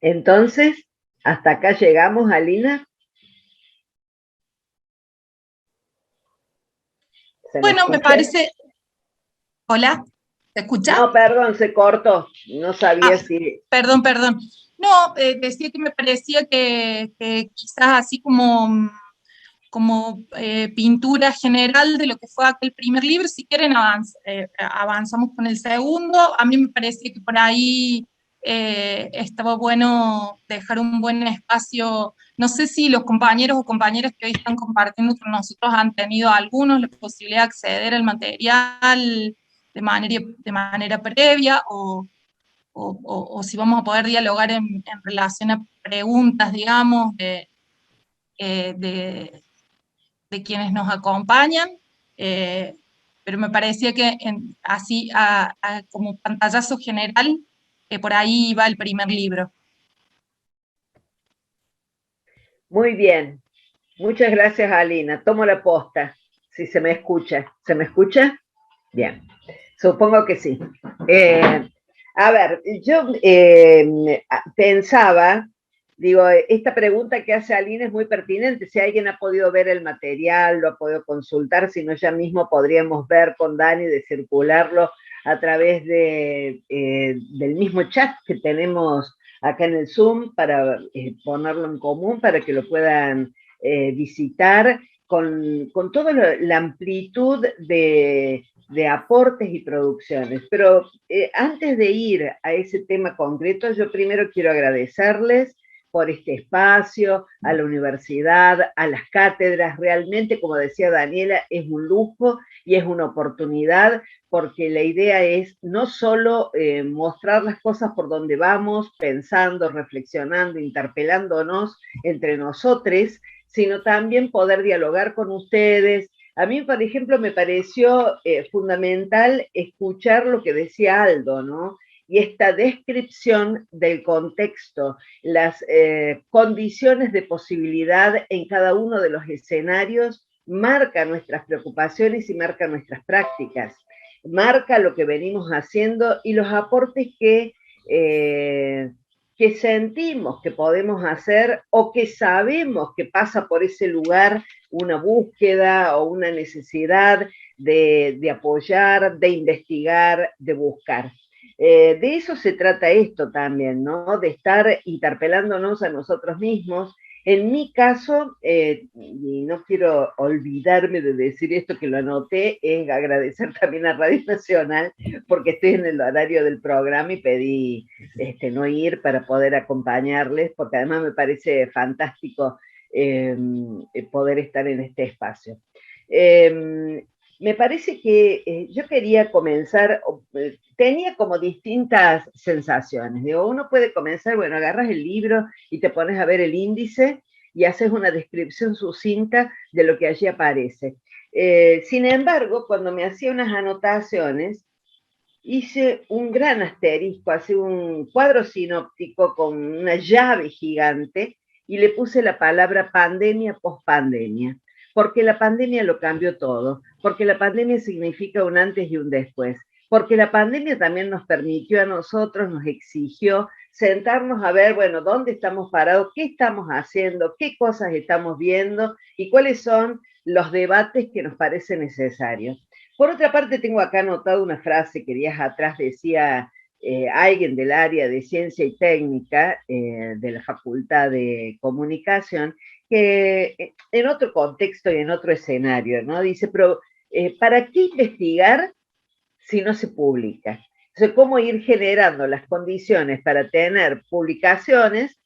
Entonces, hasta acá llegamos, Alina. Bueno, me parece... Hola, ¿se escucha? No, perdón, se cortó. No sabía si... Perdón. No, decía que me parecía que quizás así como pintura general de lo que fue aquel primer libro, si quieren avanzamos con el segundo. A mí me parecía que por ahí estaba bueno dejar un buen espacio. No sé si los compañeros o compañeras que hoy están compartiendo con nosotros han tenido algunos la posibilidad de acceder al material de manera previa, o si vamos a poder dialogar en relación a preguntas, digamos, de quienes nos acompañan, pero me parecía que así, como pantallazo general, por ahí va el primer libro. Muy bien. Muchas gracias, Alina. Tomo la posta, si se me escucha. ¿Se me escucha? Bien. Supongo que sí. A ver, yo pensaba, digo, esta pregunta que hace Alina es muy pertinente. Si alguien ha podido ver el material, lo ha podido consultar, si no ya mismo podríamos ver con Dani de circularlo a través del mismo chat que tenemos acá en el Zoom para ponerlo en común, para que lo puedan visitar con toda la amplitud de aportes y producciones. Pero antes de ir a ese tema concreto, yo primero quiero agradecerles por este espacio, a la universidad, a las cátedras. Realmente, como decía Daniela, es un lujo y es una oportunidad, porque la idea es no solo mostrar las cosas por donde vamos, pensando, reflexionando, interpelándonos entre nosotros, sino también poder dialogar con ustedes. A mí, por ejemplo, me pareció fundamental escuchar lo que decía Aldo, ¿no? Y esta descripción del contexto, las condiciones de posibilidad en cada uno de los escenarios, marca nuestras preocupaciones y marca nuestras prácticas, marca lo que venimos haciendo y los aportes que sentimos que podemos hacer o que sabemos que pasa por ese lugar una búsqueda o una necesidad de apoyar, de investigar, de buscar. De eso se trata esto también, ¿no? De estar interpelándonos a nosotros mismos. En mi caso, y no quiero olvidarme de decir esto que lo anoté, es agradecer también a Radio Nacional, porque estoy en el horario del programa y pedí no ir para poder acompañarles, porque además me parece fantástico poder estar en este espacio. Me parece que yo quería comenzar, tenía como distintas sensaciones. Digo, uno puede comenzar, bueno, agarras el libro y te pones a ver el índice y haces una descripción sucinta de lo que allí aparece. Sin embargo, cuando me hacía unas anotaciones, hice un gran asterisco, así un cuadro sinóptico con una llave gigante y le puse la palabra pandemia, pospandemia, porque la pandemia lo cambió todo, porque la pandemia significa un antes y un después, porque la pandemia también nos permitió a nosotros, nos exigió sentarnos a ver, bueno, dónde estamos parados, qué estamos haciendo, qué cosas estamos viendo y cuáles son los debates que nos parecen necesarios. Por otra parte, tengo acá anotado una frase que días atrás decía alguien del área de ciencia y técnica de la Facultad de Comunicación, que en otro contexto y en otro escenario, ¿no? Dice, pero ¿para qué investigar si no se publica? Entonces, ¿cómo ir generando las condiciones para tener publicaciones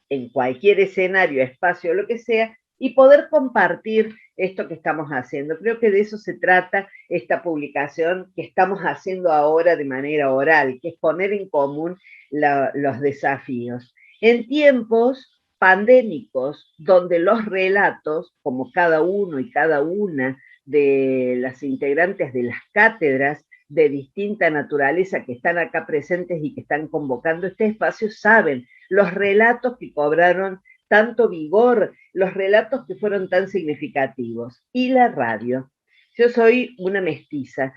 en cualquier escenario, espacio, lo que sea, y poder compartir esto que estamos haciendo? Creo que de eso se trata esta publicación que estamos haciendo ahora de manera oral, que es poner en común los desafíos. En tiempos pandémicos, donde los relatos, como cada uno y cada una de las integrantes de las cátedras de distinta naturaleza que están acá presentes y que están convocando este espacio, saben los relatos que cobraron tanto vigor, los relatos que fueron tan significativos. Y la radio. Yo soy una mestiza.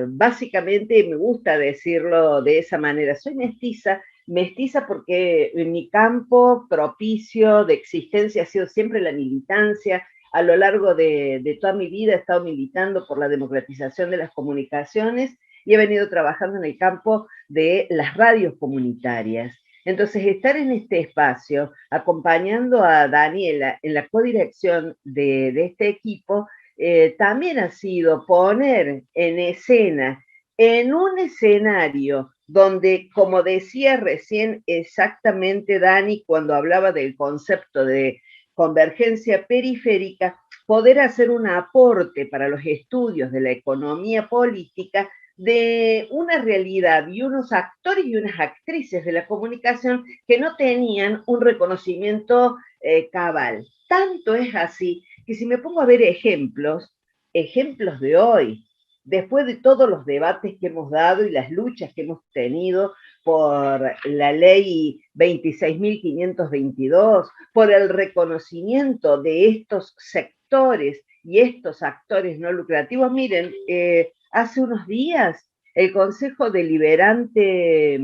Básicamente me gusta decirlo de esa manera. Soy mestiza porque en mi campo propicio de existencia ha sido siempre la militancia. A lo largo de toda mi vida he estado militando por la democratización de las comunicaciones y he venido trabajando en el campo de las radios comunitarias. Entonces, estar en este espacio, acompañando a Daniela en la codirección de este equipo, también ha sido poner en escena, en un escenario donde, como decía recién exactamente Dani, cuando hablaba del concepto de convergencia periférica, poder hacer un aporte para los estudios de la economía política de una realidad y unos actores y unas actrices de la comunicación que no tenían un reconocimiento cabal. Tanto es así que si me pongo a ver ejemplos de hoy, después de todos los debates que hemos dado y las luchas que hemos tenido por la ley 26.522, por el reconocimiento de estos sectores y estos actores no lucrativos. Miren, hace unos días el Consejo Deliberante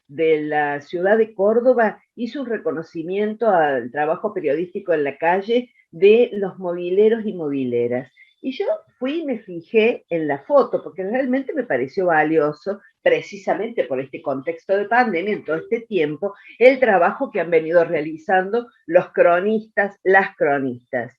de la ciudad de Córdoba hizo un reconocimiento al trabajo periodístico en la calle de los mobileros y mobileras. Y yo fui y me fijé en la foto, porque realmente me pareció valioso, precisamente por este contexto de pandemia, en todo este tiempo, el trabajo que han venido realizando los cronistas, las cronistas.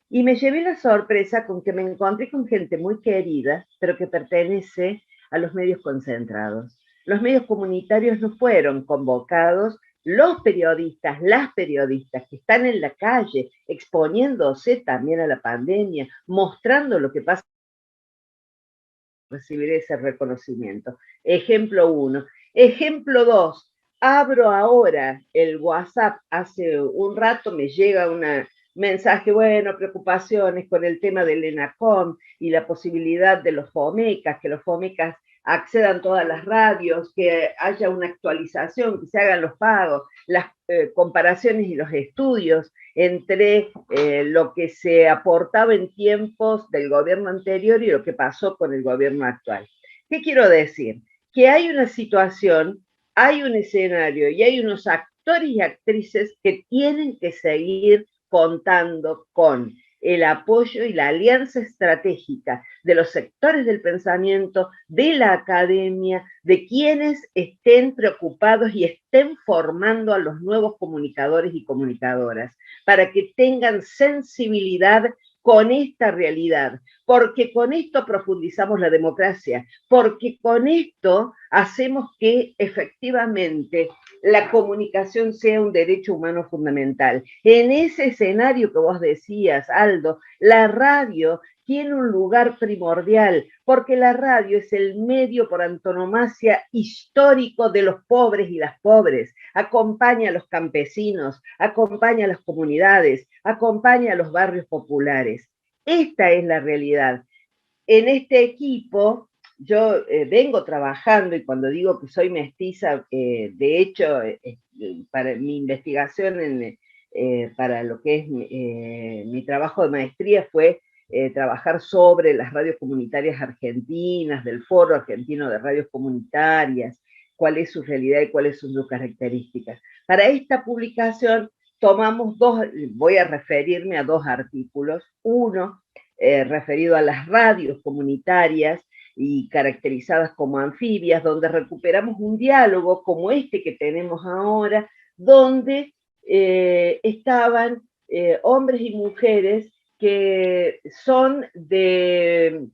Y me llevé la sorpresa con que me encontré con gente muy querida, pero que pertenece a los medios concentrados. Los medios comunitarios no fueron convocados, los periodistas, las periodistas que están en la calle exponiéndose también a la pandemia, mostrando lo que pasa, recibir ese reconocimiento. Ejemplo 1. Ejemplo 2. Abro ahora el WhatsApp, hace un rato me llega un mensaje, bueno, preocupaciones con el tema del ENACOM y la posibilidad de los FOMECAS, que los FOMECAS accedan todas las radios, que haya una actualización, que se hagan los pagos, las comparaciones y los estudios entre lo que se aportaba en tiempos del gobierno anterior y lo que pasó con el gobierno actual. ¿Qué quiero decir? Que hay una situación, hay un escenario y hay unos actores y actrices que tienen que seguir contando con el apoyo y la alianza estratégica de los sectores del pensamiento, de la academia, de quienes estén preocupados y estén formando a los nuevos comunicadores y comunicadoras, para que tengan sensibilidad con esta realidad, porque con esto profundizamos la democracia, porque con esto hacemos que efectivamente la comunicación sea un derecho humano fundamental. En ese escenario que vos decías, Aldo, la radio tiene un lugar primordial, porque la radio es el medio por antonomasia histórico de los pobres y las pobres. Acompaña a los campesinos, acompaña a las comunidades, acompaña a los barrios populares. Esta es la realidad. En este equipo yo vengo trabajando, y cuando digo que soy mestiza, de hecho, para mi investigación, para lo que es mi trabajo de maestría fue trabajar sobre las radios comunitarias argentinas, del Foro Argentino de Radios Comunitarias, cuál es su realidad y cuáles son sus características. Para esta publicación tomamos voy a referirme a dos artículos. Uno, referido a las radios comunitarias y caracterizadas como anfibias, donde recuperamos un diálogo como este que tenemos ahora, donde estaban hombres y mujeres que son de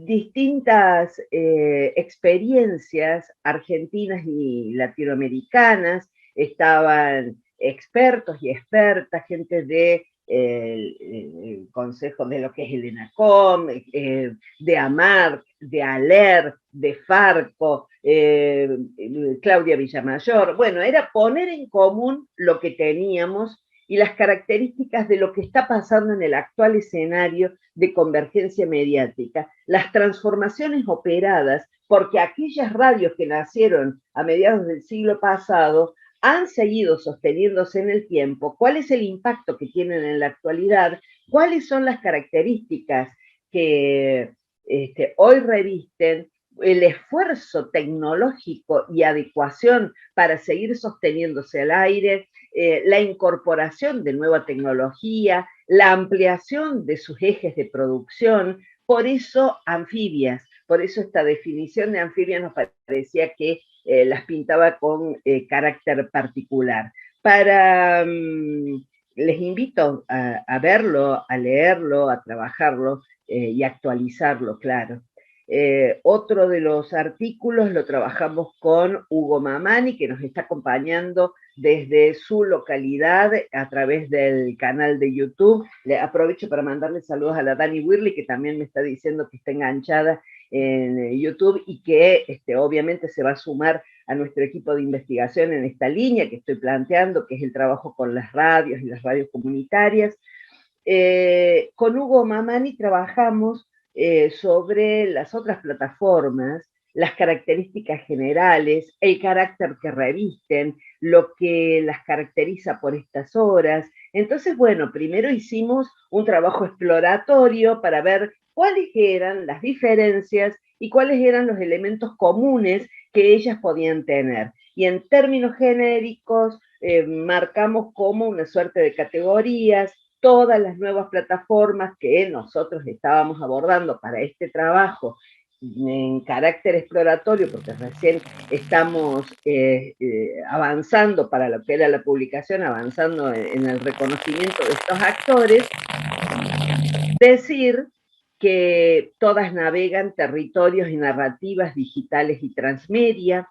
distintas experiencias argentinas y latinoamericanas, estaban expertos y expertas, gente de el consejo de lo que es el ENACOM, de AMAR, de ALER, de Farco, Claudia Villamayor. Bueno, era poner en común lo que teníamos y las características de lo que está pasando en el actual escenario de convergencia mediática, las transformaciones operadas, porque aquellas radios que nacieron a mediados del siglo pasado han seguido sosteniéndose en el tiempo, cuál es el impacto que tienen en la actualidad, cuáles son las características que hoy revisten, el esfuerzo tecnológico y adecuación para seguir sosteniéndose al aire, la incorporación de nueva tecnología, la ampliación de sus ejes de producción, por eso anfibias, por eso esta definición de anfibias nos parecía que las pintaba con carácter particular. Les invito a verlo, a leerlo, a trabajarlo y actualizarlo, claro. Otro de los artículos lo trabajamos con Hugo Mamani, que nos está acompañando desde su localidad a través del canal de YouTube. Le aprovecho para mandarle saludos a la Dani Wirley, que también me está diciendo que está enganchada en YouTube y que obviamente se va a sumar a nuestro equipo de investigación en esta línea que estoy planteando, que es el trabajo con las radios y las radios comunitarias. Con Hugo Mamani trabajamos sobre las otras plataformas, las características generales, el carácter que revisten, lo que las caracteriza por estas horas. Entonces, bueno, primero hicimos un trabajo exploratorio para ver cuáles eran las diferencias y cuáles eran los elementos comunes que ellas podían tener. Y en términos genéricos, marcamos como una suerte de categorías, todas las nuevas plataformas que nosotros estábamos abordando para este trabajo en carácter exploratorio, porque recién estamos avanzando para lo que era la publicación, avanzando en el reconocimiento de estos actores, decir que todas navegan territorios y narrativas digitales y transmedia,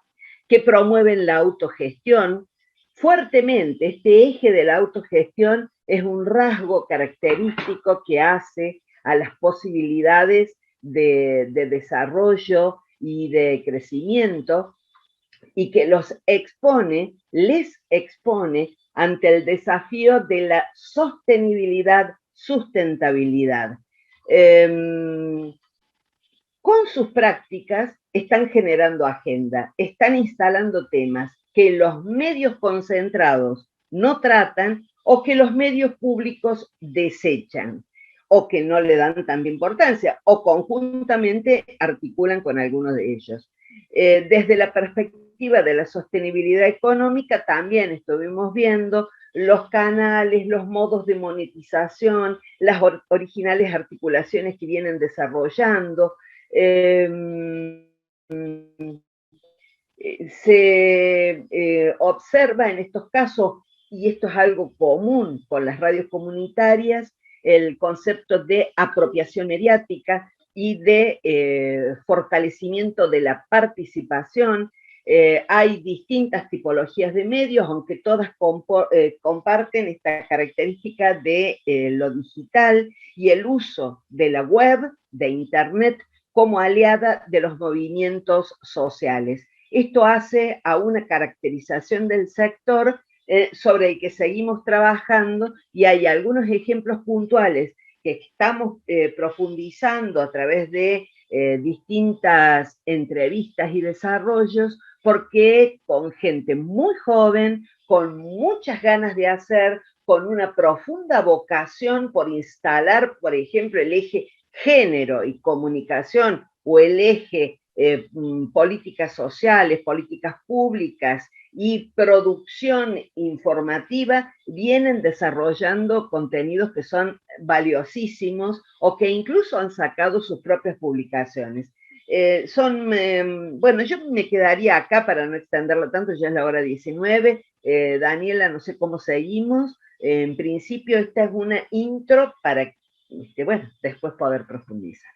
que promueven la autogestión fuertemente. Este eje de la autogestión es un rasgo característico que hace a las posibilidades de desarrollo y de crecimiento y que les expone ante el desafío de la sustentabilidad. Con sus prácticas están generando agenda, están instalando temas que los medios concentrados no tratan o que los medios públicos desechan o que no le dan tanta importancia o conjuntamente articulan con algunos de ellos. Desde la perspectiva de la sostenibilidad económica también estuvimos viendo los canales, los modos de monetización, las originales articulaciones que vienen desarrollando. Se observa en estos casos, y esto es algo común con las radios comunitarias, el concepto de apropiación mediática y de fortalecimiento de la participación. Hay distintas tipologías de medios, aunque todas comparten esta característica de lo digital y el uso de la web, de Internet, como aliada de los movimientos sociales. Esto hace a una caracterización del sector sobre el que seguimos trabajando y hay algunos ejemplos puntuales que estamos profundizando a través de distintas entrevistas y desarrollos, porque con gente muy joven, con muchas ganas de hacer, con una profunda vocación por instalar, por ejemplo, el eje género y comunicación o el eje políticas sociales, políticas públicas y producción informativa, vienen desarrollando contenidos que son valiosísimos o que incluso han sacado sus propias publicaciones. Bueno, yo me quedaría acá para no extenderlo tanto, ya es la hora 19. Daniela, no sé cómo seguimos. En principio esta es una intro para, bueno, después poder profundizar.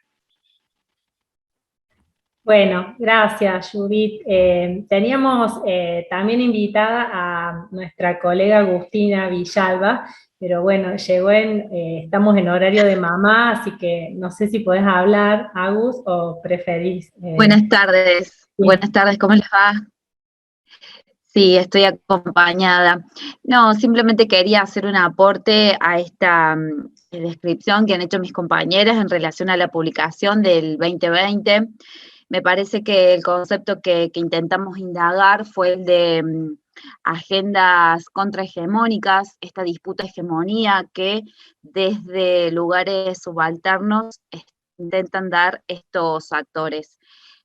Bueno, gracias, Judith. Teníamos también invitada a nuestra colega Agustina Villalba, pero bueno, estamos en horario de mamá, así que no sé si podés hablar, Agus, o preferís... Buenas tardes, ¿cómo les va? Sí, estoy acompañada. No, simplemente quería hacer un aporte a esta descripción que han hecho mis compañeras en relación a la publicación del 2020. Me parece que el concepto que intentamos indagar fue el de agendas contrahegemónicas, esta disputa hegemonía que desde lugares subalternos intentan dar estos actores.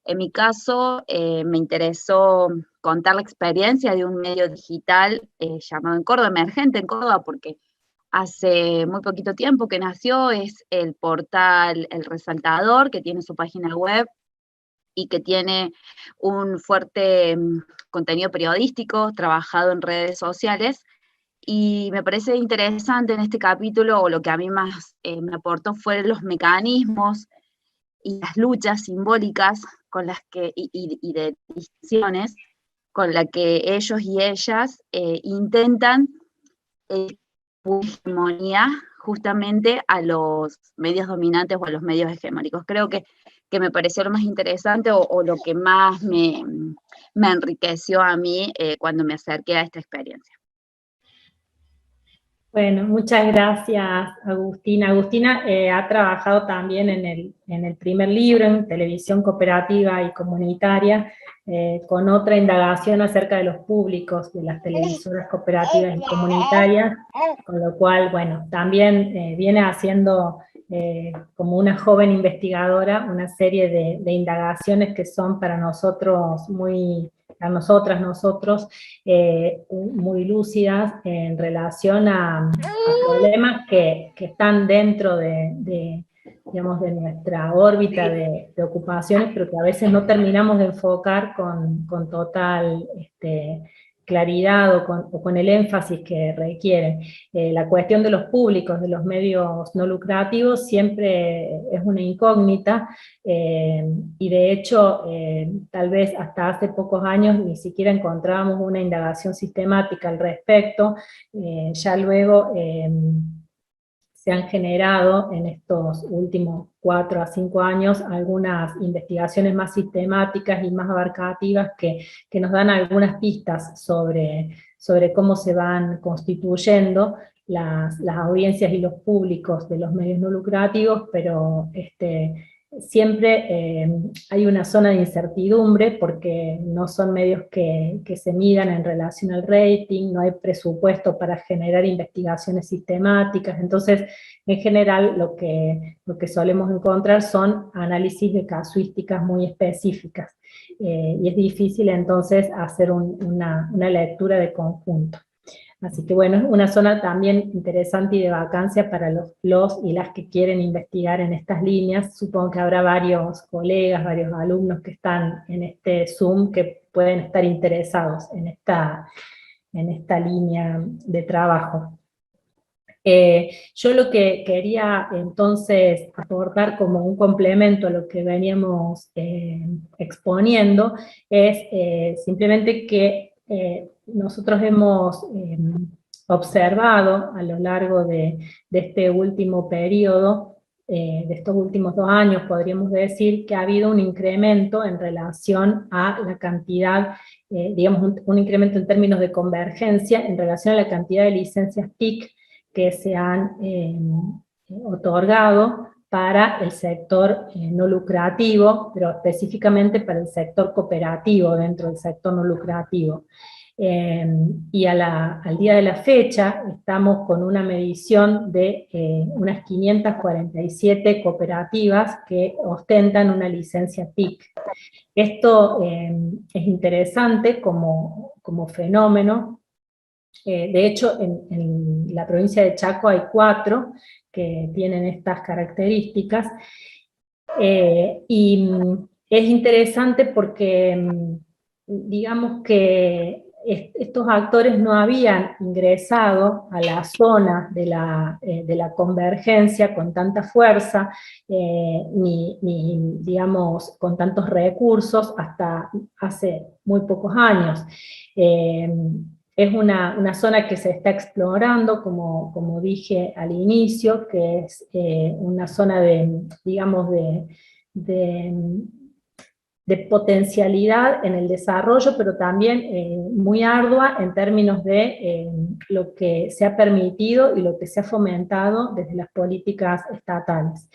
En mi caso, me interesó contar la experiencia de un medio digital llamado En Córdoba, emergente en Córdoba, porque hace muy poquito tiempo que nació, es el portal El Resaltador, que tiene su página web y que tiene un fuerte contenido periodístico trabajado en redes sociales. Y me parece interesante en este capítulo, o lo que a mí más me aportó, fueron los mecanismos y las luchas simbólicas con las que, y de distinciones con las que ellos y ellas intentan hegemonía justamente a los medios dominantes o a los medios hegemónicos. Creo que me pareció lo más interesante o lo que más me enriqueció a mí cuando me acerqué a esta experiencia. Bueno, muchas gracias, Agustina. Agustina ha trabajado también en el primer libro, en televisión cooperativa y comunitaria, con otra indagación acerca de los públicos de las televisoras cooperativas y comunitarias, con lo cual, bueno, también viene haciendo, como una joven investigadora, una serie de indagaciones que son para nosotros nosotros, muy lúcidas en relación a problemas que están dentro digamos, de nuestra órbita de ocupaciones, pero que a veces no terminamos de enfocar con total claridad o con el énfasis que requieren. La cuestión de los públicos, de los medios no lucrativos, siempre es una incógnita, y de hecho, tal vez hasta hace pocos años ni siquiera encontrábamos una indagación sistemática al respecto. Ya luego se han generado en estos últimos 4 a 5 años algunas investigaciones más sistemáticas y más abarcativas que nos dan algunas pistas sobre cómo se van constituyendo las audiencias y los públicos de los medios no lucrativos, pero siempre hay una zona de incertidumbre porque no son medios que se midan en relación al rating, no hay presupuesto para generar investigaciones sistemáticas. Entonces, en general, lo que solemos encontrar son análisis de casuísticas muy específicas, y es difícil entonces hacer una lectura de conjunto. Así que bueno, es una zona también interesante y de vacancia para los y las que quieren investigar en estas líneas. Supongo que habrá varios colegas, varios alumnos que están en este Zoom que pueden estar interesados en esta línea de trabajo. Yo lo que quería entonces aportar como un complemento a lo que veníamos exponiendo es simplemente que nosotros hemos observado a lo largo de este último periodo, de estos últimos 2 años, podríamos decir que ha habido un incremento en relación a la cantidad, digamos un incremento en términos de convergencia en relación a la cantidad de licencias TIC que se han otorgado para el sector no lucrativo, pero específicamente para el sector cooperativo dentro del sector no lucrativo. Y al día de la fecha estamos con una medición de unas 547 cooperativas que ostentan una licencia TIC. Esto es interesante como fenómeno. De hecho, en la provincia de Chaco hay 4 que tienen estas características, y es interesante porque digamos que estos actores no habían ingresado a la zona de la convergencia con tanta fuerza, ni digamos con tantos recursos hasta hace muy pocos años. Es una zona que se está explorando, como dije al inicio, que es una zona de, digamos, de potencialidad en el desarrollo, pero también muy ardua en términos de lo que se ha permitido y lo que se ha fomentado desde las políticas estatales.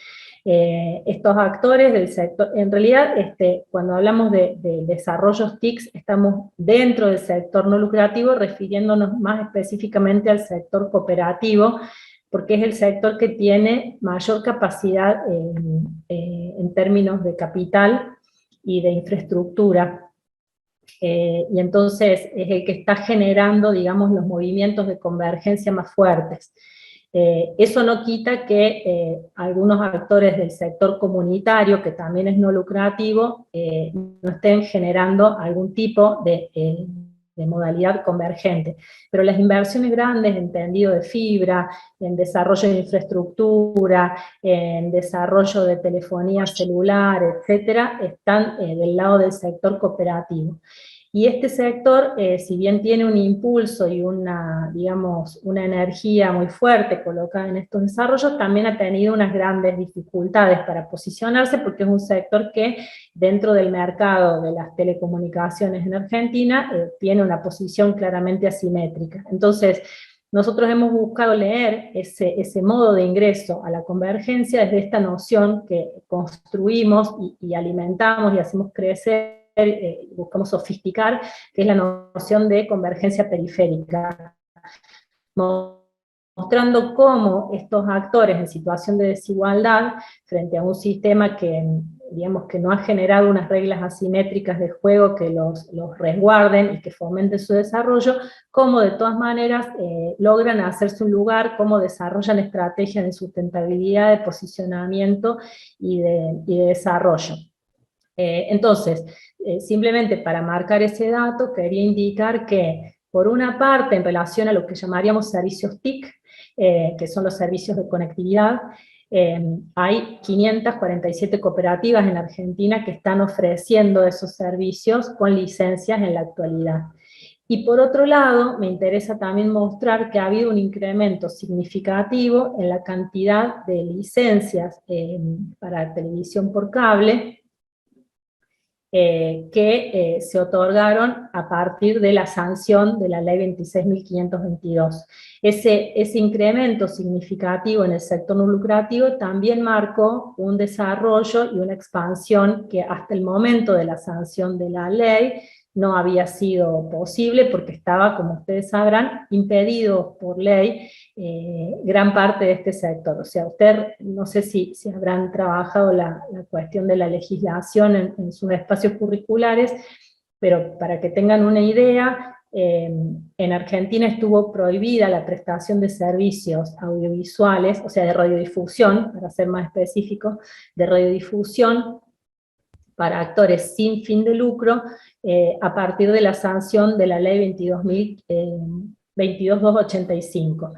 Estos actores del sector, en realidad cuando hablamos de desarrollos TICs, estamos dentro del sector no lucrativo, refiriéndonos más específicamente al sector cooperativo, porque es el sector que tiene mayor capacidad en términos de capital y de infraestructura, y entonces es el que está generando, digamos, los movimientos de convergencia más fuertes. Eso no quita que algunos actores del sector comunitario, que también es no lucrativo, no estén generando algún tipo de modalidad convergente. Pero las inversiones grandes en tendido de fibra, en desarrollo de infraestructura, en desarrollo de telefonía celular, etcétera, están del lado del sector cooperativo. Y este sector, si bien tiene un impulso y digamos, una energía muy fuerte colocada en estos desarrollos, también ha tenido unas grandes dificultades para posicionarse, porque es un sector que dentro del mercado de las telecomunicaciones en Argentina tiene una posición claramente asimétrica. Entonces, nosotros hemos buscado leer ese modo de ingreso a la convergencia desde esta noción que construimos y alimentamos y hacemos crecer, buscamos sofisticar, que es la noción de convergencia periférica, mostrando cómo estos actores en situación de desigualdad, frente a un sistema que, digamos, que no ha generado unas reglas asimétricas de juego que los resguarden y que fomenten su desarrollo, cómo de todas maneras logran hacerse un lugar, cómo desarrollan estrategias de sustentabilidad, de posicionamiento y de desarrollo. Entonces, simplemente para marcar ese dato, quería indicar que, por una parte, en relación a lo que llamaríamos servicios TIC, que son los servicios de conectividad, hay 547 cooperativas en Argentina que están ofreciendo esos servicios con licencias en la actualidad. Y por otro lado, me interesa también mostrar que ha habido un incremento significativo en la cantidad de licencias para televisión por cable, que se otorgaron a partir de la sanción de la ley 26.522. Ese incremento significativo en el sector no lucrativo también marcó un desarrollo y una expansión que hasta el momento de la sanción de la ley no había sido posible, porque estaba, como ustedes sabrán, impedido por ley gran parte de este sector. O sea, usted, no sé si habrán trabajado la cuestión de la legislación en sus espacios curriculares, pero para que tengan una idea, en Argentina estuvo prohibida la prestación de servicios audiovisuales, o sea, de radiodifusión, para ser más específico, de radiodifusión para actores sin fin de lucro, a partir de la sanción de la ley 22.285,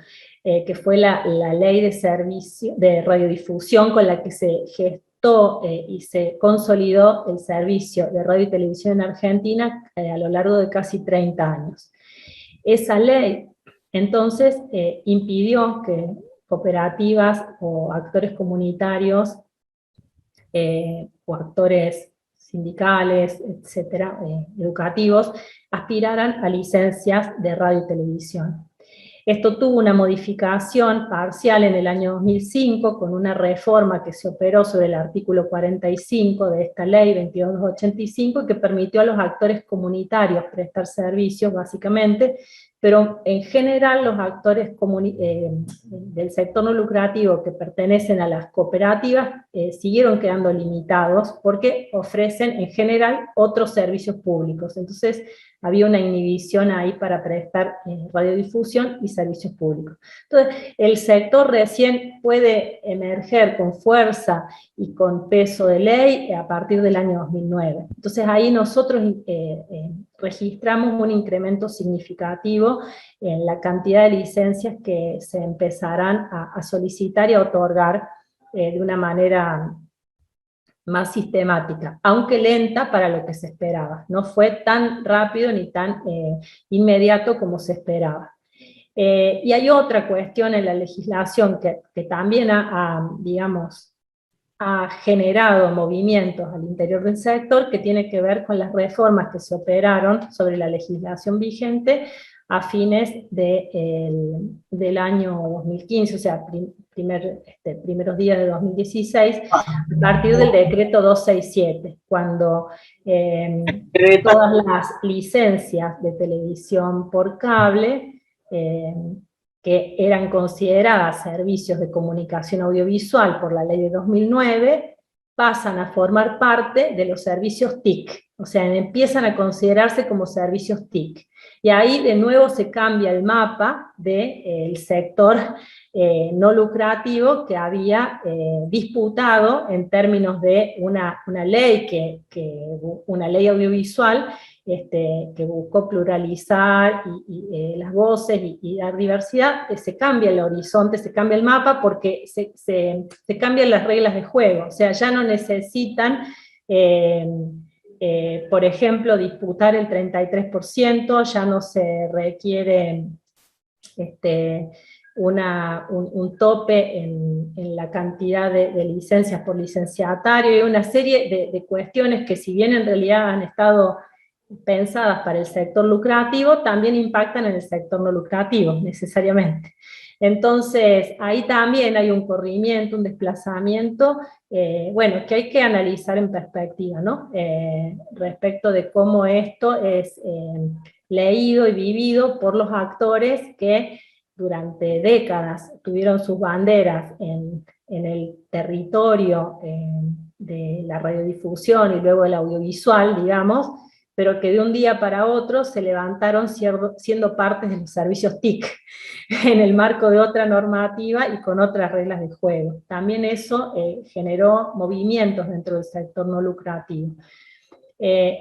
que fue la ley de radiodifusión con la que se gestó y se consolidó el servicio de radio y televisión en Argentina a lo largo de casi 30 años. Esa ley, entonces, impidió que cooperativas o actores comunitarios o actores sindicales, etcétera, educativos, aspiraran a licencias de radio y televisión. Esto tuvo una modificación parcial en el año 2005, con una reforma que se operó sobre el artículo 45 de esta ley 22.285, que permitió a los actores comunitarios prestar servicios, básicamente, pero en general los actores del sector no lucrativo que pertenecen a las cooperativas siguieron quedando limitados, porque ofrecen en general otros servicios públicos. Entonces había una inhibición ahí para prestar radiodifusión y servicios públicos. Entonces el sector recién puede emerger con fuerza y con peso de ley a partir del año 2009. Entonces ahí nosotros registramos un incremento significativo en la cantidad de licencias que se empezarán a solicitar y a otorgar de una manera más sistemática, aunque lenta para lo que se esperaba. No fue tan rápido ni tan inmediato como se esperaba. Y hay otra cuestión en la legislación que también digamos, ha generado movimientos al interior del sector, que tiene que ver con las reformas que se operaron sobre la legislación vigente a fines del año 2015, o sea, primeros días de 2016, a partir del decreto 267, cuando todas las licencias de televisión por cable, que eran consideradas servicios de comunicación audiovisual por la ley de 2009, pasan a formar parte de los servicios TIC, o sea, empiezan a considerarse como servicios TIC. Y ahí de nuevo se cambia el mapa del sector no lucrativo que había disputado en términos de una ley, una ley audiovisual que buscó pluralizar las voces y dar diversidad. Se cambia el horizonte, se cambia el mapa, porque se cambian las reglas de juego, o sea, ya no necesitan, por ejemplo, disputar el 33%, ya no se requiere un tope en la cantidad de licencias por licenciatario, y una serie de cuestiones que, si bien en realidad han estado pensadas para el sector lucrativo, también impactan en el sector no lucrativo, necesariamente. Entonces, ahí también hay un corrimiento, un desplazamiento, bueno, que hay que analizar en perspectiva, ¿no? Respecto de cómo esto es leído y vivido por los actores que durante décadas tuvieron sus banderas en el territorio de la radiodifusión y luego el audiovisual, digamos, pero que de un día para otro se levantaron siendo parte de los servicios TIC, en el marco de otra normativa y con otras reglas de juego. También eso generó movimientos dentro del sector no lucrativo.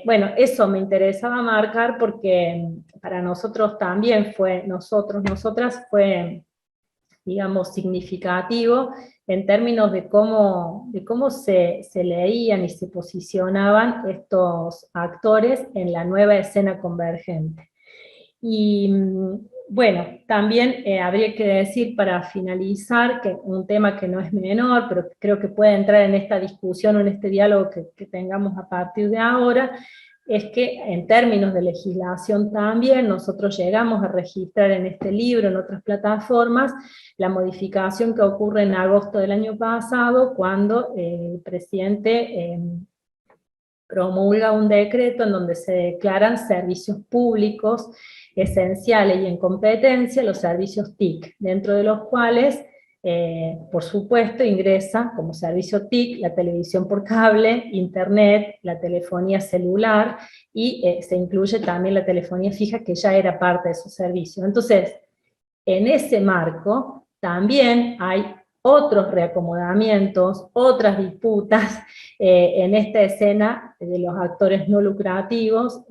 Bueno, eso me interesaba marcar porque para nosotros también nosotras fue, digamos, significativo en términos de cómo se leían y se posicionaban estos actores en la nueva escena convergente. Y bueno, también habría que decir, para finalizar, que un tema que no es menor, pero creo que puede entrar en esta discusión o en este diálogo que tengamos a partir de ahora, es que en términos de legislación también nosotros llegamos a registrar en este libro, en otras plataformas, la modificación que ocurre en agosto del año pasado, cuando el presidente promulga un decreto en donde se declaran servicios públicos esenciales y en competencia los servicios TIC, dentro de los cuales, por supuesto, ingresa como servicio TIC la televisión por cable, internet, la telefonía celular, y se incluye también la telefonía fija, que ya era parte de esos servicios. Entonces, en ese marco también hay otros reacomodamientos, otras disputas en esta escena de los actores no lucrativos,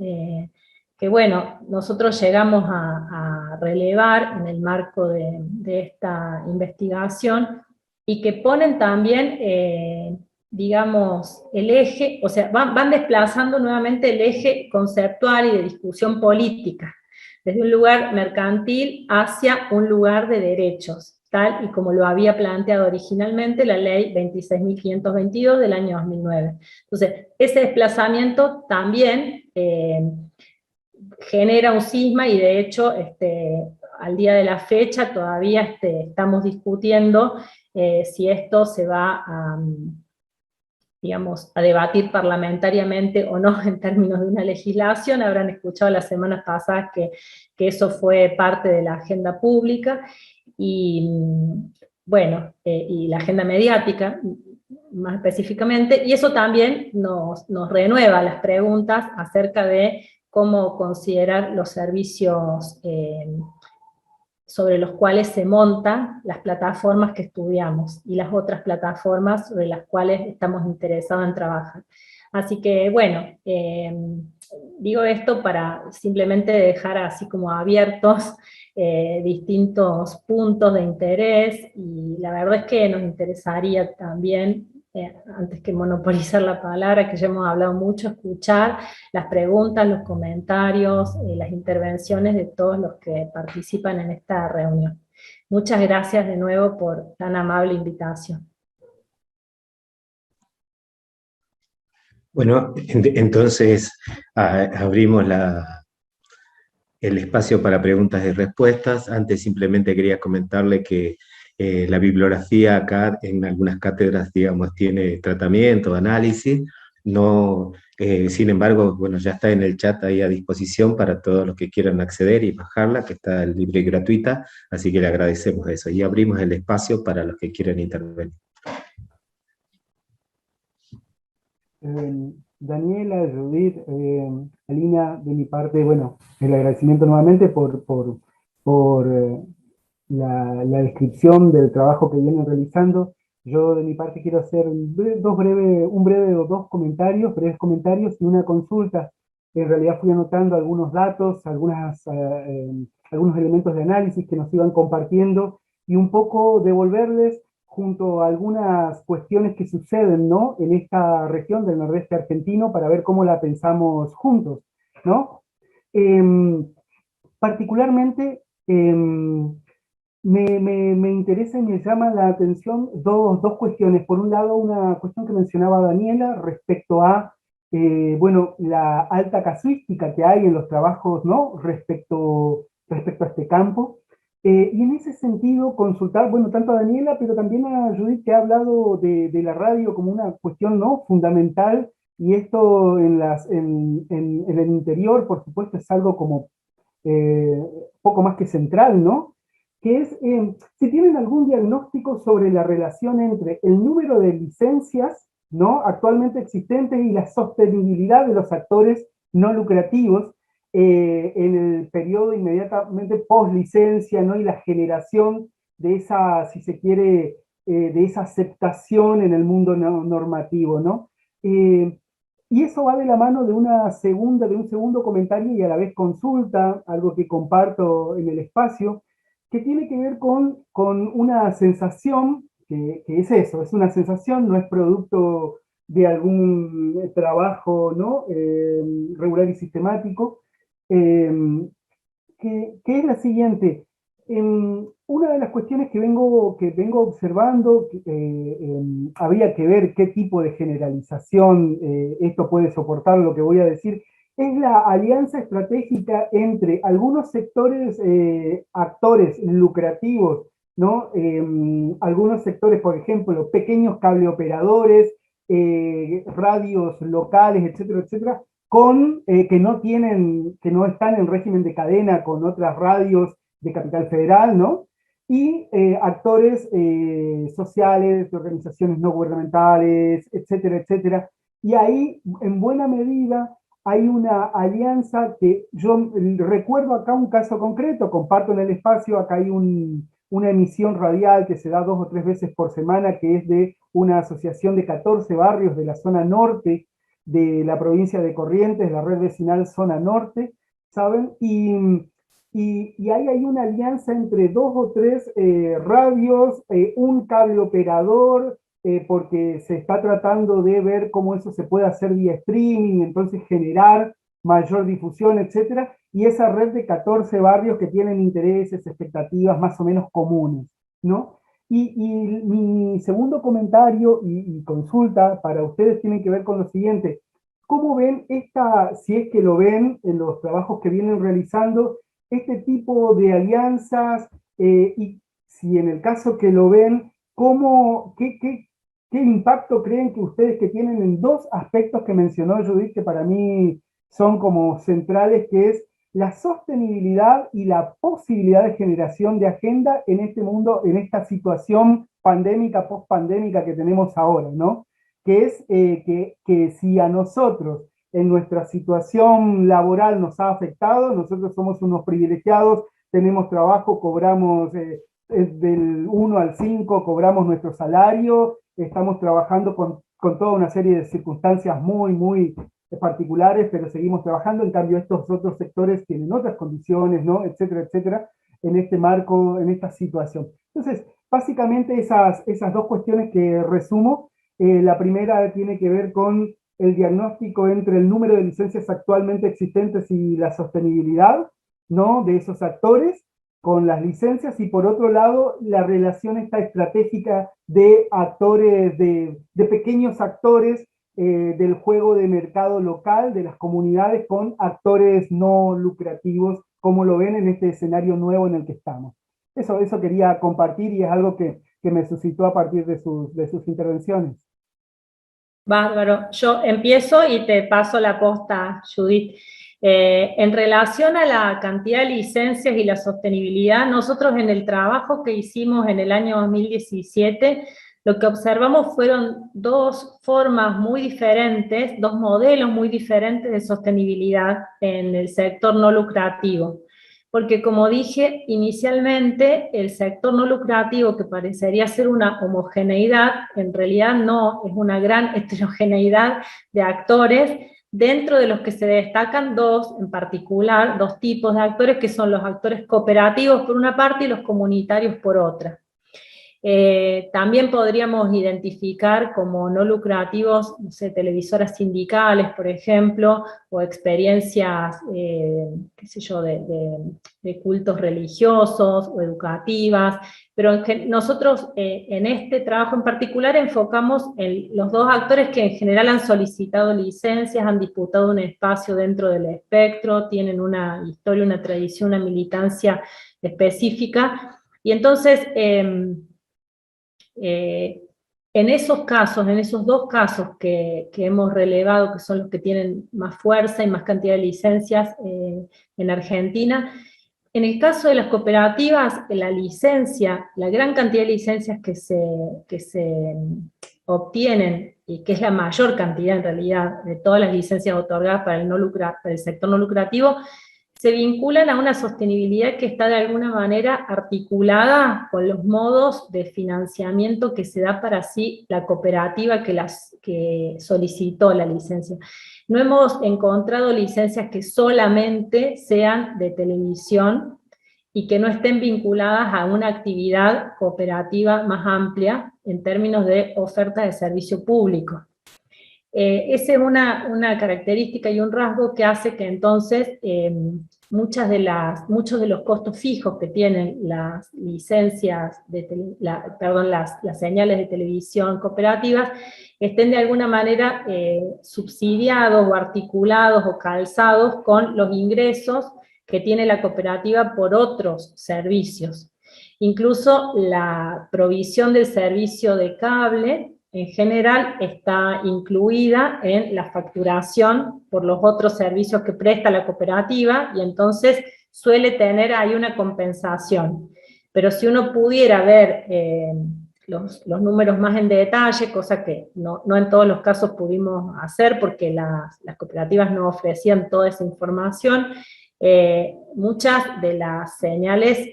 que bueno, nosotros llegamos a relevar en el marco de esta investigación, y que ponen también, digamos, el eje, o sea, van desplazando nuevamente el eje conceptual y de discusión política, desde un lugar mercantil hacia un lugar de derechos, tal y como lo había planteado originalmente la ley 26.522 del año 2009. Entonces, ese desplazamiento también genera un cisma, y de hecho, al día de la fecha todavía estamos discutiendo si esto se va a, digamos, a debatir parlamentariamente o no en términos de una legislación. Habrán escuchado las semanas pasadas que eso fue parte de la agenda pública, y bueno, y la agenda mediática más específicamente, y eso también nos renueva las preguntas acerca de cómo considerar los servicios sobre los cuales se montan las plataformas que estudiamos, y las otras plataformas sobre las cuales estamos interesados en trabajar. Así que, bueno, digo esto para simplemente dejar así como abiertos distintos puntos de interés, y la verdad es que nos interesaría también antes que monopolizar la palabra, que ya hemos hablado mucho, escuchar las preguntas, los comentarios, las intervenciones de todos los que participan en esta reunión. Muchas gracias de nuevo por tan amable invitación. Bueno, entonces abrimos el espacio para preguntas y respuestas. Antes simplemente quería comentarle que la bibliografía acá en algunas cátedras, digamos, tiene tratamiento, análisis. No, sin embargo, bueno, ya está en el chat ahí a disposición para todos los que quieran acceder y bajarla, que está libre y gratuita, así que le agradecemos eso. Y abrimos el espacio para los que quieran intervenir. Daniela, Judith, Alina, de mi parte, bueno, el agradecimiento nuevamente por la descripción del trabajo que vienen realizando. Yo de mi parte quiero hacer dos breves comentarios y una consulta. En realidad fui anotando algunos datos, algunos elementos de análisis que nos iban compartiendo y un poco devolverles junto a algunas cuestiones que suceden, ¿no?, en esta región del nordeste argentino para ver cómo la pensamos juntos, ¿no? Particularmente, me interesa y me llama la atención dos cuestiones. Por un lado, una cuestión que mencionaba Daniela respecto a, bueno, la alta casuística que hay en los trabajos, ¿no?, respecto a este campo. Y en ese sentido, consultar, bueno, tanto a Daniela, pero también a Judith, que ha hablado de la radio como una cuestión, ¿no?, fundamental, y esto en el interior, por supuesto, es algo como poco más que central, ¿no? Que es, si tienen algún diagnóstico sobre la relación entre el número de licencias, ¿no?, actualmente existentes y la sostenibilidad de los actores no lucrativos en el periodo inmediatamente post-licencia, ¿no?, y la generación de esa, si se quiere, de esa aceptación en el mundo normativo, ¿no? Y eso va de la mano de un segundo comentario y a la vez consulta, algo que comparto en el espacio, que tiene que ver con una sensación, que es eso, es una sensación, no es producto de algún trabajo, ¿no?, regular y sistemático, que es la siguiente. Una de las cuestiones que vengo observando, habría que ver qué tipo de generalización esto puede soportar, lo que voy a decir, es la alianza estratégica entre algunos sectores, actores lucrativos, ¿no? Algunos sectores, por ejemplo, pequeños cableoperadores, radios locales, etcétera, etcétera, que no están en régimen de cadena con otras radios de Capital Federal, ¿no? Y actores sociales, de organizaciones no gubernamentales, etcétera, etcétera. Y ahí, en buena medida, hay una alianza que yo recuerdo acá un caso concreto, comparto en el espacio, acá hay una emisión radial que se da 2 o 3 veces por semana, que es de una asociación de 14 barrios de la zona norte de la provincia de Corrientes, la red vecinal Zona Norte, ¿saben? Y ahí hay una alianza entre 2 o 3 radios, un cable operador, porque se está tratando de ver cómo eso se puede hacer vía streaming, entonces generar mayor difusión, etcétera, y esa red de 14 barrios que tienen intereses, expectativas más o menos comunes, ¿no? Y mi segundo comentario y consulta para ustedes tiene que ver con lo siguiente. ¿Cómo ven si es que lo ven en los trabajos que vienen realizando, este tipo de alianzas, y si en el caso que lo ven, qué impacto creen que ustedes que tienen en dos aspectos que mencionó Judith, que para mí son como centrales, que es la sostenibilidad y la posibilidad de generación de agenda en este mundo, en esta situación pandémica, post-pandémica que tenemos ahora, ¿no? Que es que si a nosotros en nuestra situación laboral nos ha afectado, nosotros somos unos privilegiados, tenemos trabajo, cobramos del 1 al 5, cobramos nuestro salario, estamos trabajando con toda una serie de circunstancias muy, muy particulares, pero seguimos trabajando. En cambio, estos otros sectores tienen otras condiciones, ¿no?, etcétera, etcétera, en este marco, en esta situación. Entonces, básicamente esas dos cuestiones que resumo, La primera tiene que ver con el diagnóstico entre el número de licencias actualmente existentes y la sostenibilidad, ¿no?, de esos actores con las licencias, y por otro lado, la relación esta estratégica de actores, de pequeños actores del juego de mercado local, de las comunidades, con actores no lucrativos, como lo ven en este escenario nuevo en el que estamos. Eso quería compartir, y es algo que me suscitó a partir de sus intervenciones. Bárbaro. Yo empiezo y te paso la posta, Judith. En relación a la cantidad de licencias y la sostenibilidad, nosotros en el trabajo que hicimos en el año 2017, lo que observamos fueron dos formas muy diferentes, dos modelos muy diferentes de sostenibilidad en el sector no lucrativo. Porque, como dije inicialmente, el sector no lucrativo, que parecería ser una homogeneidad, en realidad no, es una gran heterogeneidad de actores, dentro de los que se destacan dos, en particular, dos tipos de actores, que son los actores cooperativos por una parte y los comunitarios por otra. También podríamos identificar como no lucrativos, no sé, televisoras sindicales, por ejemplo, o experiencias, qué sé yo, de cultos religiosos o educativas, pero nosotros en este trabajo en particular enfocamos en los dos actores que en general han solicitado licencias, han disputado un espacio dentro del espectro, tienen una historia, una tradición, una militancia específica, y entonces en esos casos, en esos dos casos que hemos relevado, que son los que tienen más fuerza y más cantidad de licencias en Argentina, en el caso de las cooperativas, la licencia, la gran cantidad de licencias que se obtienen, y que es la mayor cantidad en realidad de todas las licencias otorgadas para el sector no lucrativo, se vinculan a una sostenibilidad que está de alguna manera articulada con los modos de financiamiento que se da para sí la cooperativa que solicitó la licencia. No hemos encontrado licencias que solamente sean de televisión y que no estén vinculadas a una actividad cooperativa más amplia en términos de oferta de servicio público. Esa es una característica y un rasgo que hace que entonces muchos de los costos fijos que tienen las licencias, las señales de televisión cooperativas, estén de alguna manera subsidiados o articulados o calzados con los ingresos que tiene la cooperativa por otros servicios. Incluso la provisión del servicio de cable, en general, está incluida en la facturación por los otros servicios que presta la cooperativa, y entonces suele tener ahí una compensación. Pero si uno pudiera ver los números más en detalle, cosa que no en todos los casos pudimos hacer porque las cooperativas no ofrecían toda esa información, muchas de las señales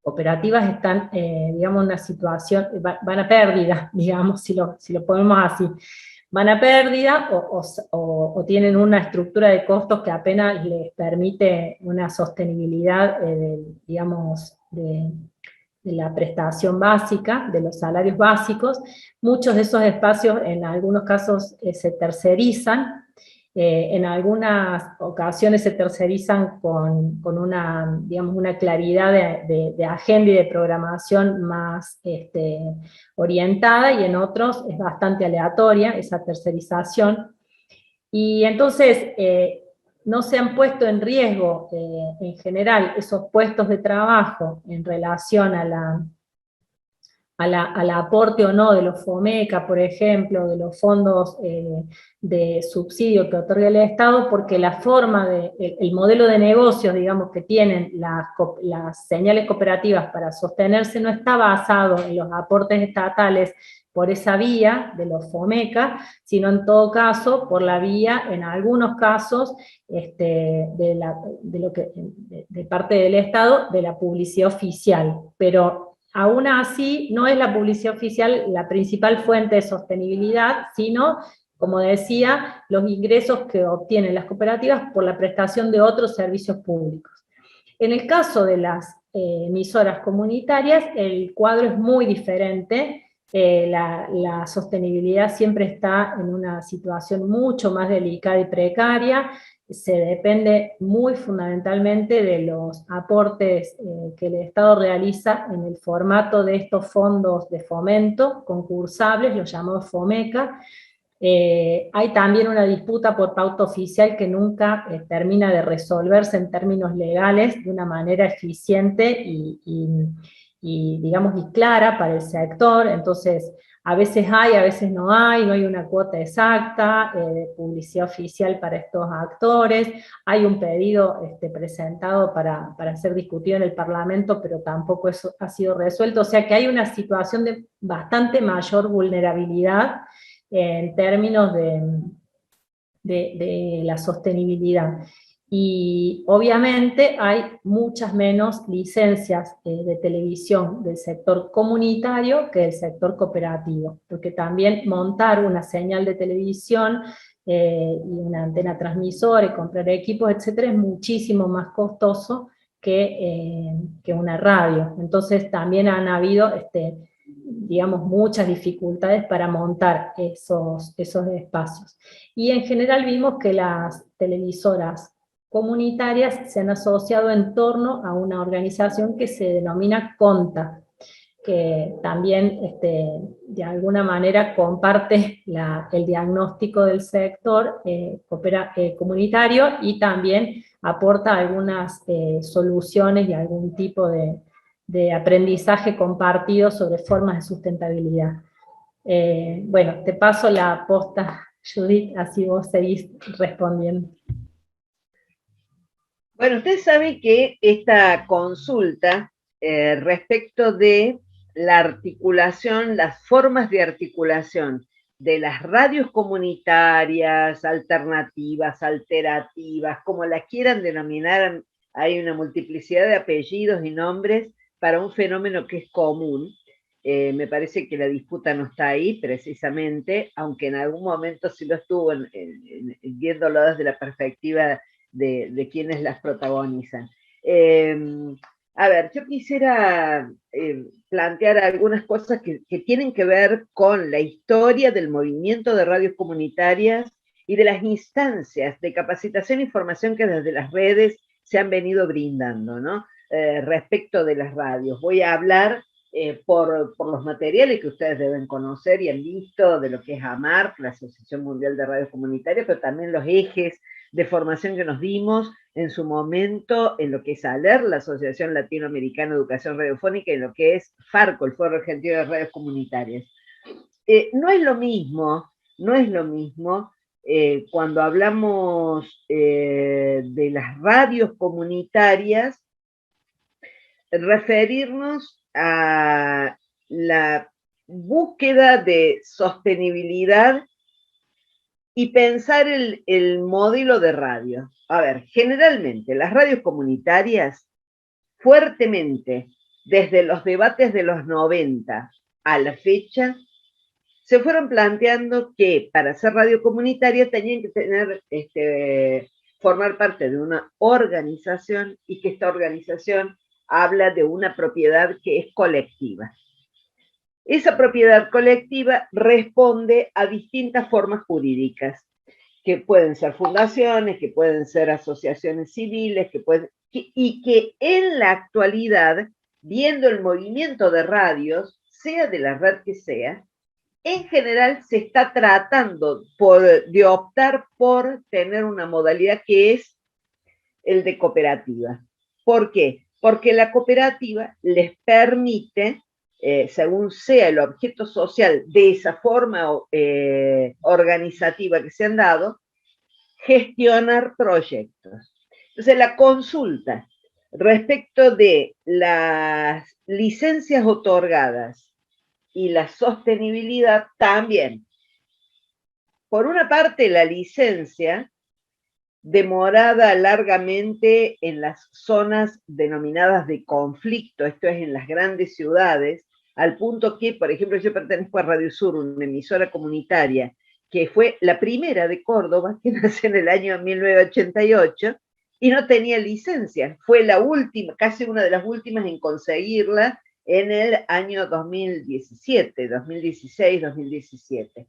cooperativas están, digamos, en una situación, van a pérdida, digamos, si lo ponemos así. Van a pérdida o tienen una estructura de costos que apenas les permite una sostenibilidad, digamos, de la prestación básica, de los salarios básicos. Muchos de esos espacios, en algunos casos, se tercerizan. En algunas ocasiones se tercerizan con una, digamos, una claridad de agenda y de programación más orientada, y en otros es bastante aleatoria esa tercerización. Y entonces no se han puesto en riesgo en general esos puestos de trabajo en relación al aporte o no de los FOMECA, por ejemplo, de los fondos de subsidio que otorga el Estado, porque la forma el modelo de negocios, digamos, que tienen las señales cooperativas para sostenerse no está basado en los aportes estatales por esa vía de los FOMECA, sino en todo caso por la vía, en algunos casos, de parte del Estado, de la publicidad oficial. Pero aún así, no es la publicidad oficial la principal fuente de sostenibilidad, sino, como decía, los ingresos que obtienen las cooperativas por la prestación de otros servicios públicos. En el caso de las emisoras comunitarias, el cuadro es muy diferente, la sostenibilidad siempre está en una situación mucho más delicada y precaria, se depende muy fundamentalmente de los aportes que el Estado realiza en el formato de estos fondos de fomento concursables, los llamados FOMECA. Hay también una disputa por pauta oficial que nunca termina de resolverse en términos legales de una manera eficiente y digamos, y clara para el sector. Entonces, a veces hay, a veces no hay una cuota exacta de publicidad oficial para estos actores, hay un pedido presentado para ser discutido en el Parlamento, pero tampoco eso ha sido resuelto, o sea que hay una situación de bastante mayor vulnerabilidad en términos de la sostenibilidad. Y obviamente hay muchas menos licencias de televisión del sector comunitario que del sector cooperativo, porque también montar una señal de televisión y una antena transmisora y comprar equipos, etcétera, es muchísimo más costoso que una radio. Entonces también han habido digamos, muchas dificultades para montar esos espacios. Y en general vimos que las televisoras comunitarias se han asociado en torno a una organización que se denomina CONTA, que también de alguna manera comparte el diagnóstico del sector comunitario y también aporta algunas soluciones y algún tipo de aprendizaje compartido sobre formas de sustentabilidad. Bueno, te paso la posta, Judith, así vos seguís respondiendo. Bueno, ustedes saben que esta consulta respecto de la articulación, las formas de articulación de las radios comunitarias, alternativas, alterativas, como las quieran denominar, hay una multiplicidad de apellidos y nombres para un fenómeno que es común. Me parece que la disputa no está ahí precisamente, aunque en algún momento sí lo estuvo viéndolo desde la perspectiva de quienes las protagonizan. A ver, yo quisiera plantear algunas cosas que tienen que ver con la historia del movimiento de radios comunitarias y de las instancias de capacitación y formación que desde las redes se han venido brindando, ¿no? Respecto de las radios. Voy a hablar por los materiales que ustedes deben conocer y han visto de lo que es AMARC, la Asociación Mundial de Radios Comunitarias, pero también los ejes de formación que nos dimos en su momento en lo que es ALER, la Asociación Latinoamericana de Educación Radiofónica, y en lo que es FARCO, el Foro Argentino de Radios Comunitarias. No es lo mismo cuando hablamos de las radios comunitarias, referirnos a la búsqueda de sostenibilidad y pensar el modelo de radio. A ver, generalmente las radios comunitarias, fuertemente, desde los debates de los 90 a la fecha, se fueron planteando que para ser radio comunitaria tenían que formar parte de una organización y que esta organización habla de una propiedad que es colectiva. Esa propiedad colectiva responde a distintas formas jurídicas, que pueden ser fundaciones, que pueden ser asociaciones civiles, y que en la actualidad, viendo el movimiento de radios, sea de la red que sea, en general se está tratando de optar por tener una modalidad que es el de cooperativa. ¿Por qué? Porque la cooperativa les permite, según sea el objeto social de esa forma organizativa que se han dado, gestionar proyectos. Entonces, la consulta respecto de las licencias otorgadas y la sostenibilidad también. Por una parte, la licencia demorada largamente en las zonas denominadas de conflicto, esto es en las grandes ciudades, al punto que, por ejemplo, yo pertenezco a Radio Sur, una emisora comunitaria, que fue la primera de Córdoba, que nació en el año 1988, y no tenía licencia. Fue la última, casi una de las últimas en conseguirla en el año 2017, 2016, 2017.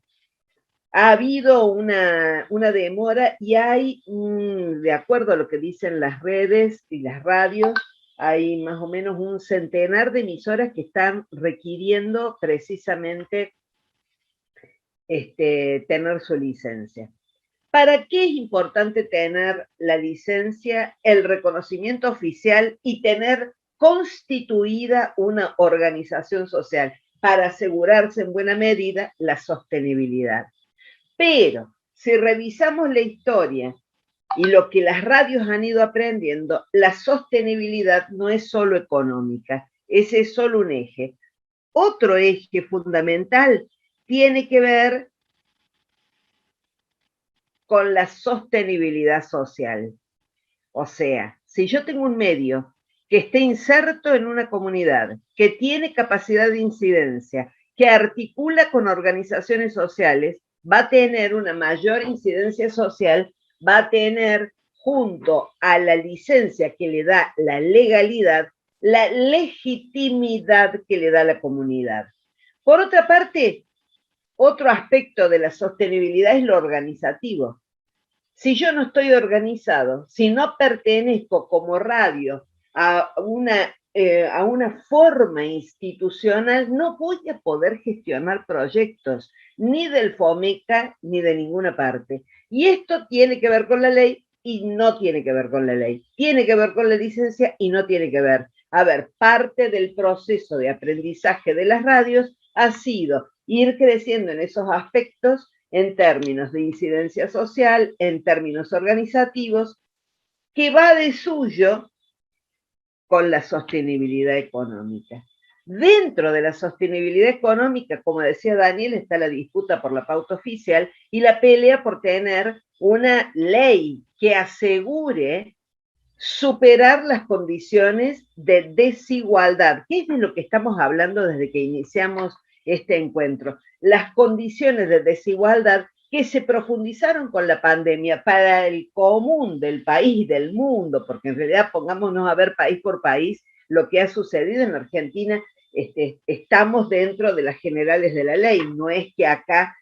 Ha habido una demora y hay, de acuerdo a lo que dicen las redes y las radios, hay más o menos un centenar de emisoras que están requiriendo precisamente tener su licencia. ¿Para qué es importante tener la licencia, el reconocimiento oficial y tener constituida una organización social? Para asegurarse en buena medida la sostenibilidad. Pero si revisamos la historia y lo que las radios han ido aprendiendo, la sostenibilidad no es solo económica, ese es solo un eje. Otro eje fundamental tiene que ver con la sostenibilidad social. O sea, si yo tengo un medio que esté inserto en una comunidad, que tiene capacidad de incidencia, que articula con organizaciones sociales, va a tener una mayor incidencia social, va a tener, junto a la licencia que le da la legalidad, la legitimidad que le da la comunidad. Por otra parte, otro aspecto de la sostenibilidad es lo organizativo. Si yo no estoy organizado, si no pertenezco como radio a una forma institucional, no voy a poder gestionar proyectos, ni del FOMECA, ni de ninguna parte. Y esto tiene que ver con la ley y no tiene que ver con la ley. Tiene que ver con la licencia y no tiene que ver. A ver, parte del proceso de aprendizaje de las radios ha sido ir creciendo en esos aspectos en términos de incidencia social, en términos organizativos, que va de suyo con la sostenibilidad económica. Dentro de la sostenibilidad económica, como decía Daniel, está la disputa por la pauta oficial y la pelea por tener una ley que asegure superar las condiciones de desigualdad, que es de lo que estamos hablando desde que iniciamos este encuentro. Las condiciones de desigualdad que se profundizaron con la pandemia para el común del país y del mundo, porque en realidad pongámonos a ver país por país lo que ha sucedido en Argentina. Estamos dentro de las generales de la ley, no es que acá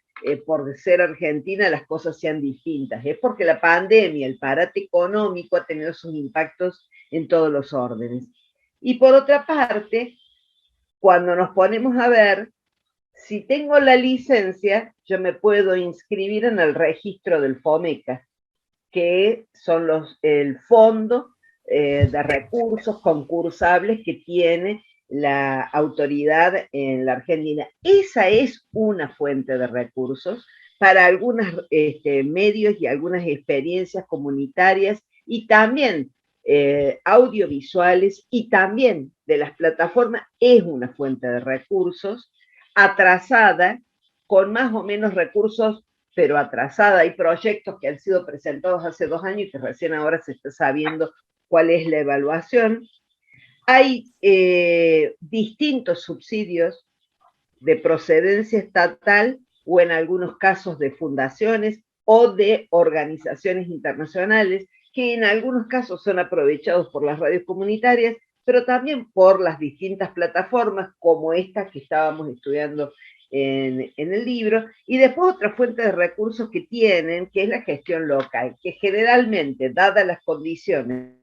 por ser Argentina las cosas sean distintas, es porque la pandemia, el parate económico ha tenido sus impactos en todos los órdenes. Y por otra parte, cuando nos ponemos a ver, si tengo la licencia, yo me puedo inscribir en el registro del FOMECA, que son el fondo de recursos concursables que tiene la autoridad en la Argentina. Esa es una fuente de recursos para algunos medios y algunas experiencias comunitarias y también audiovisuales y también de las plataformas. Es una fuente de recursos atrasada, con más o menos recursos, pero atrasada. Hay proyectos que han sido presentados hace 2 años y que recién ahora se está sabiendo cuál es la evaluación. Hay distintos subsidios de procedencia estatal o en algunos casos de fundaciones o de organizaciones internacionales que en algunos casos son aprovechados por las radios comunitarias, pero también por las distintas plataformas como esta que estábamos estudiando en el libro, y después otra fuente de recursos que tienen, que es la gestión local, que generalmente, dadas las condiciones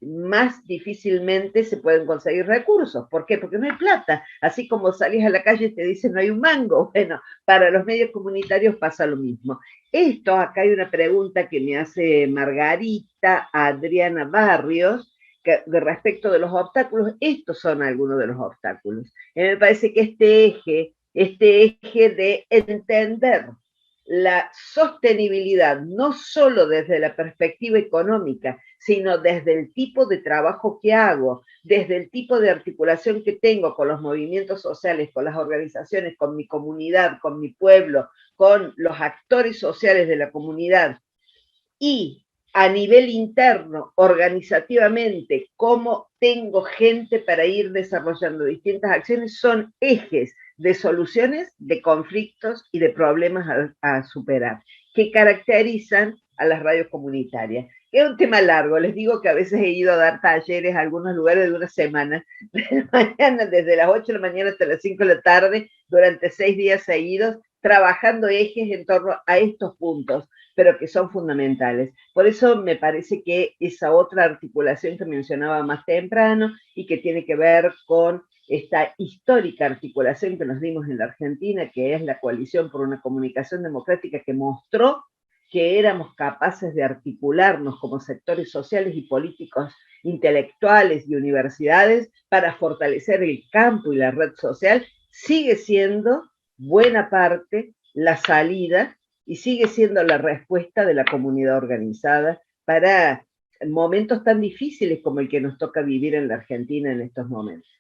más difícilmente se pueden conseguir recursos. ¿Por qué? Porque no hay plata. Así como salís a la calle y te dicen no hay un mango. Bueno, para los medios comunitarios pasa lo mismo. Acá hay una pregunta que me hace Margarita Adriana Barrios, que respecto de los obstáculos. Estos son algunos de los obstáculos. Me parece que este eje de entender la sostenibilidad, no solo desde la perspectiva económica, sino desde el tipo de trabajo que hago, desde el tipo de articulación que tengo con los movimientos sociales, con las organizaciones, con mi comunidad, con mi pueblo, con los actores sociales de la comunidad, y a nivel interno, organizativamente, cómo tengo gente para ir desarrollando distintas acciones, son ejes de soluciones, de conflictos y de problemas a superar. que caracterizan a las radios comunitarias. Es un tema largo, les digo que a veces he ido a dar talleres a algunos lugares de una semana, desde las 8 de la mañana hasta las 5 de la tarde, durante 6 días seguidos, trabajando ejes en torno a estos puntos, pero que son fundamentales. Por eso me parece que esa otra articulación que mencionaba más temprano y que tiene que ver con esta histórica articulación que nos dimos en la Argentina, que es la Coalición por una Comunicación Democrática, que mostró que éramos capaces de articularnos como sectores sociales y políticos, intelectuales y universidades para fortalecer el campo y la red social, sigue siendo buena parte la salida y sigue siendo la respuesta de la comunidad organizada para momentos tan difíciles como el que nos toca vivir en la Argentina en estos momentos.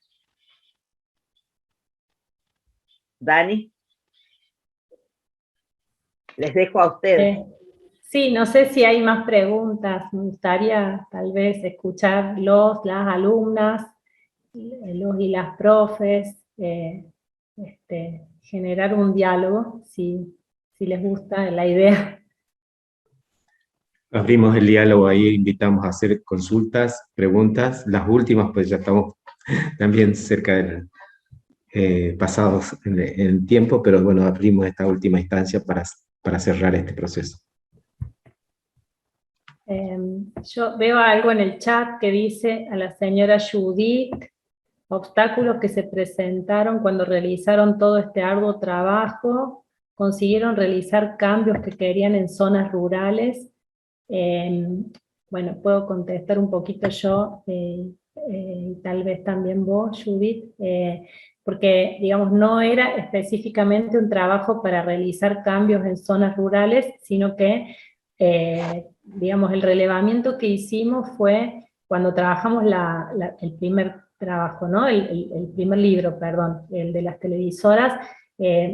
Dani, les dejo a ustedes. Sí, no sé si hay más preguntas. Me gustaría tal vez escuchar las alumnas, los y las profes, generar un diálogo, si les gusta la idea. Abrimos el diálogo ahí, invitamos a hacer consultas, preguntas. Las últimas, pues ya estamos también cerca del pasados en tiempo, pero bueno, abrimos esta última instancia para cerrar este proceso. Yo veo algo en el chat que dice a la señora Judith: obstáculos que se presentaron cuando realizaron todo este arduo trabajo, consiguieron realizar cambios que querían en zonas rurales. Bueno, puedo contestar un poquito yo, tal vez también vos, Judith, porque, digamos, no era específicamente un trabajo para realizar cambios en zonas rurales, sino que, digamos, el relevamiento que hicimos fue cuando trabajamos el primer trabajo, ¿no? El primer libro, perdón, el de las televisoras.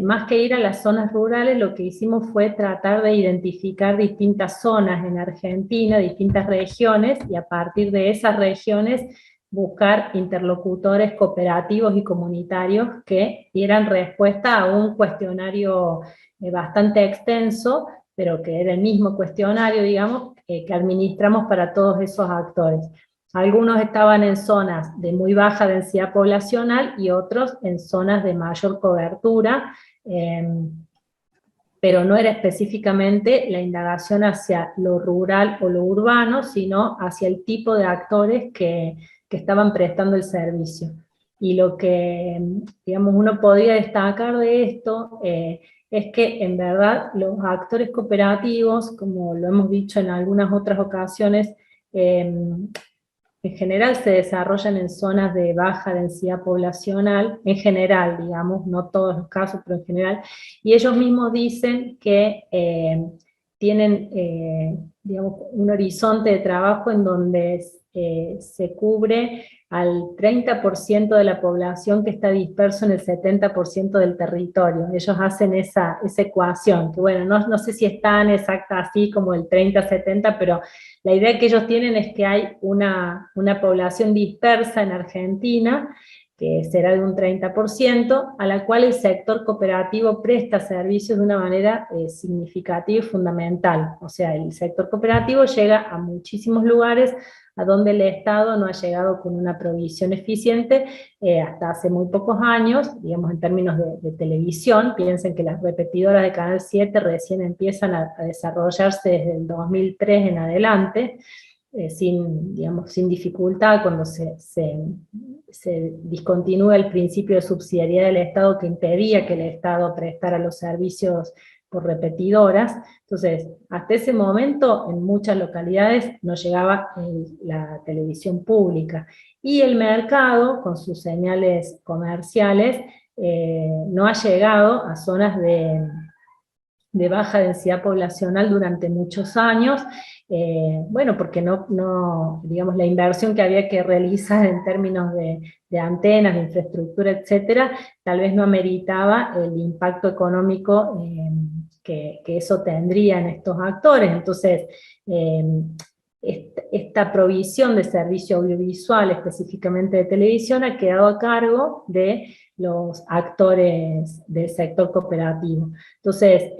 Más que ir a las zonas rurales, lo que hicimos fue tratar de identificar distintas zonas en Argentina, distintas regiones, y a partir de esas regiones buscar interlocutores cooperativos y comunitarios que dieran respuesta a un cuestionario bastante extenso, pero que era el mismo cuestionario, digamos, que administramos para todos esos actores. Algunos estaban en zonas de muy baja densidad poblacional y otros en zonas de mayor cobertura, pero no era específicamente la indagación hacia lo rural o lo urbano, sino hacia el tipo de actores que estaban prestando el servicio. Y lo que, digamos, uno podría destacar de esto es que en verdad los actores cooperativos, como lo hemos dicho en algunas otras ocasiones, en general se desarrollan en zonas de baja densidad poblacional, en general, digamos, no todos los casos, pero en general, y ellos mismos dicen que tienen, digamos, un horizonte de trabajo en donde se cubre al 30% de la población que está disperso en el 70% del territorio. Ellos hacen esa ecuación, que bueno, no sé si es tan exacta así como el 30-70, pero la idea que ellos tienen es que hay una población dispersa en Argentina, que será de un 30%, a la cual el sector cooperativo presta servicios de una manera significativa y fundamental. O sea, el sector cooperativo llega a muchísimos lugares a donde el Estado no ha llegado con una provisión eficiente hasta hace muy pocos años, digamos en términos de televisión. Piensen que las repetidoras de Canal 7 recién empiezan a desarrollarse desde el 2003 en adelante, sin dificultad, cuando se discontinúa el principio de subsidiariedad del Estado que impedía que el Estado prestara los servicios por repetidoras. Entonces, hasta ese momento, en muchas localidades no llegaba la televisión pública. Y el mercado, con sus señales comerciales, no ha llegado a zonas de baja densidad poblacional durante muchos años, bueno, porque digamos, la inversión que había que realizar en términos de antenas, de infraestructura, etcétera, tal vez no ameritaba el impacto económico que eso tendría en estos actores. Entonces, esta provisión de servicio audiovisual, específicamente de televisión, ha quedado a cargo de los actores del sector cooperativo. Entonces,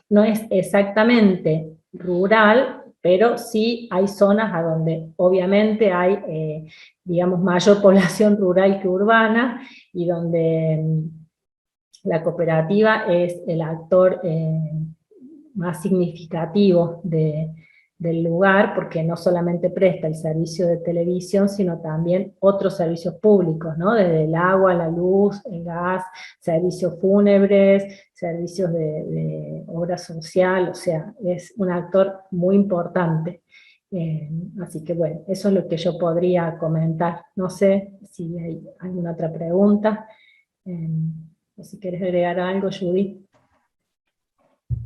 no es exactamente rural, pero sí hay zonas a donde obviamente hay, digamos, mayor población rural que urbana, y donde la cooperativa es el actor más significativo del lugar, porque no solamente presta el servicio de televisión, sino también otros servicios públicos, ¿no? Desde el agua, la luz, el gas, servicios fúnebres, servicios de obra social, o sea, es un actor muy importante. Así que bueno, eso es lo que yo podría comentar. No sé si hay alguna otra pregunta. O si quieres agregar algo, Judy.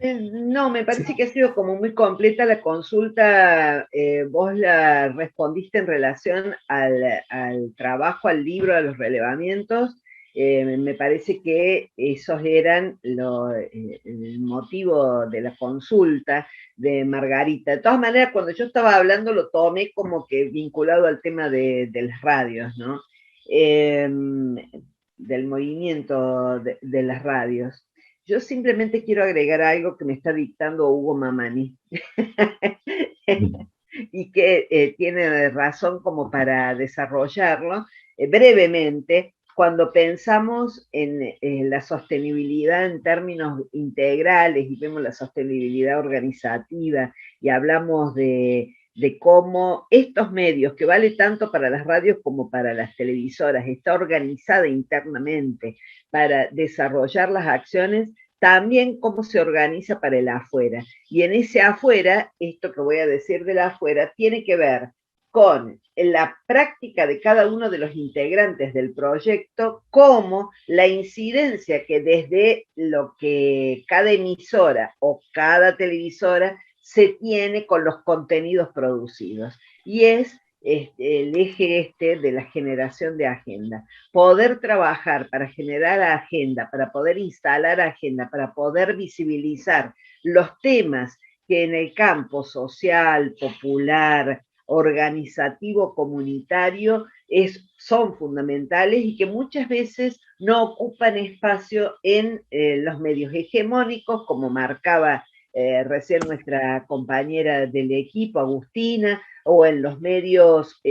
No, me parece que ha sido como muy completa la consulta. Vos la respondiste en relación al trabajo, al libro, a los relevamientos. Me parece que esos eran el motivo de la consulta de Margarita. De todas maneras, cuando yo estaba hablando lo tomé como que vinculado al tema de las radios, ¿no? Del movimiento de las radios. Yo simplemente quiero agregar algo que me está dictando Hugo Mamani y que tiene razón como para desarrollarlo brevemente. Cuando pensamos en la sostenibilidad en términos integrales y vemos la sostenibilidad organizativa y hablamos de cómo estos medios, que vale tanto para las radios como para las televisoras, está organizada internamente para desarrollar las acciones, también cómo se organiza para el afuera. Y en ese afuera, esto que voy a decir del afuera, tiene que ver con la práctica de cada uno de los integrantes del proyecto, como la incidencia que desde lo que cada emisora o cada televisora se tiene con los contenidos producidos. Y es el eje de la generación de agenda. Poder trabajar para generar agenda, para poder instalar agenda, para poder visibilizar los temas que en el campo social, popular, organizativo, comunitario, son fundamentales y que muchas veces no ocupan espacio en los medios hegemónicos, como marcaba recién nuestra compañera del equipo, Agustina, o en los medios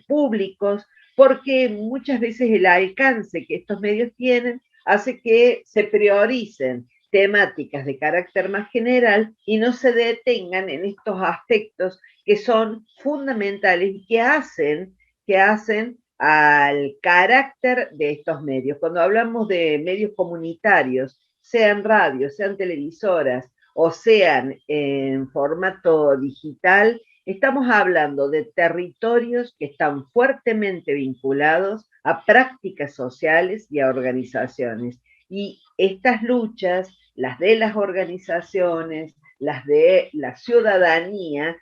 públicos, porque muchas veces el alcance que estos medios tienen hace que se prioricen temáticas de carácter más general y no se detengan en estos aspectos que son fundamentales y que hacen al carácter de estos medios. Cuando hablamos de medios comunitarios, sean radios, sean televisoras o sean en formato digital, estamos hablando de territorios que están fuertemente vinculados a prácticas sociales y a organizaciones. Y estas luchas, las de las organizaciones, las de la ciudadanía,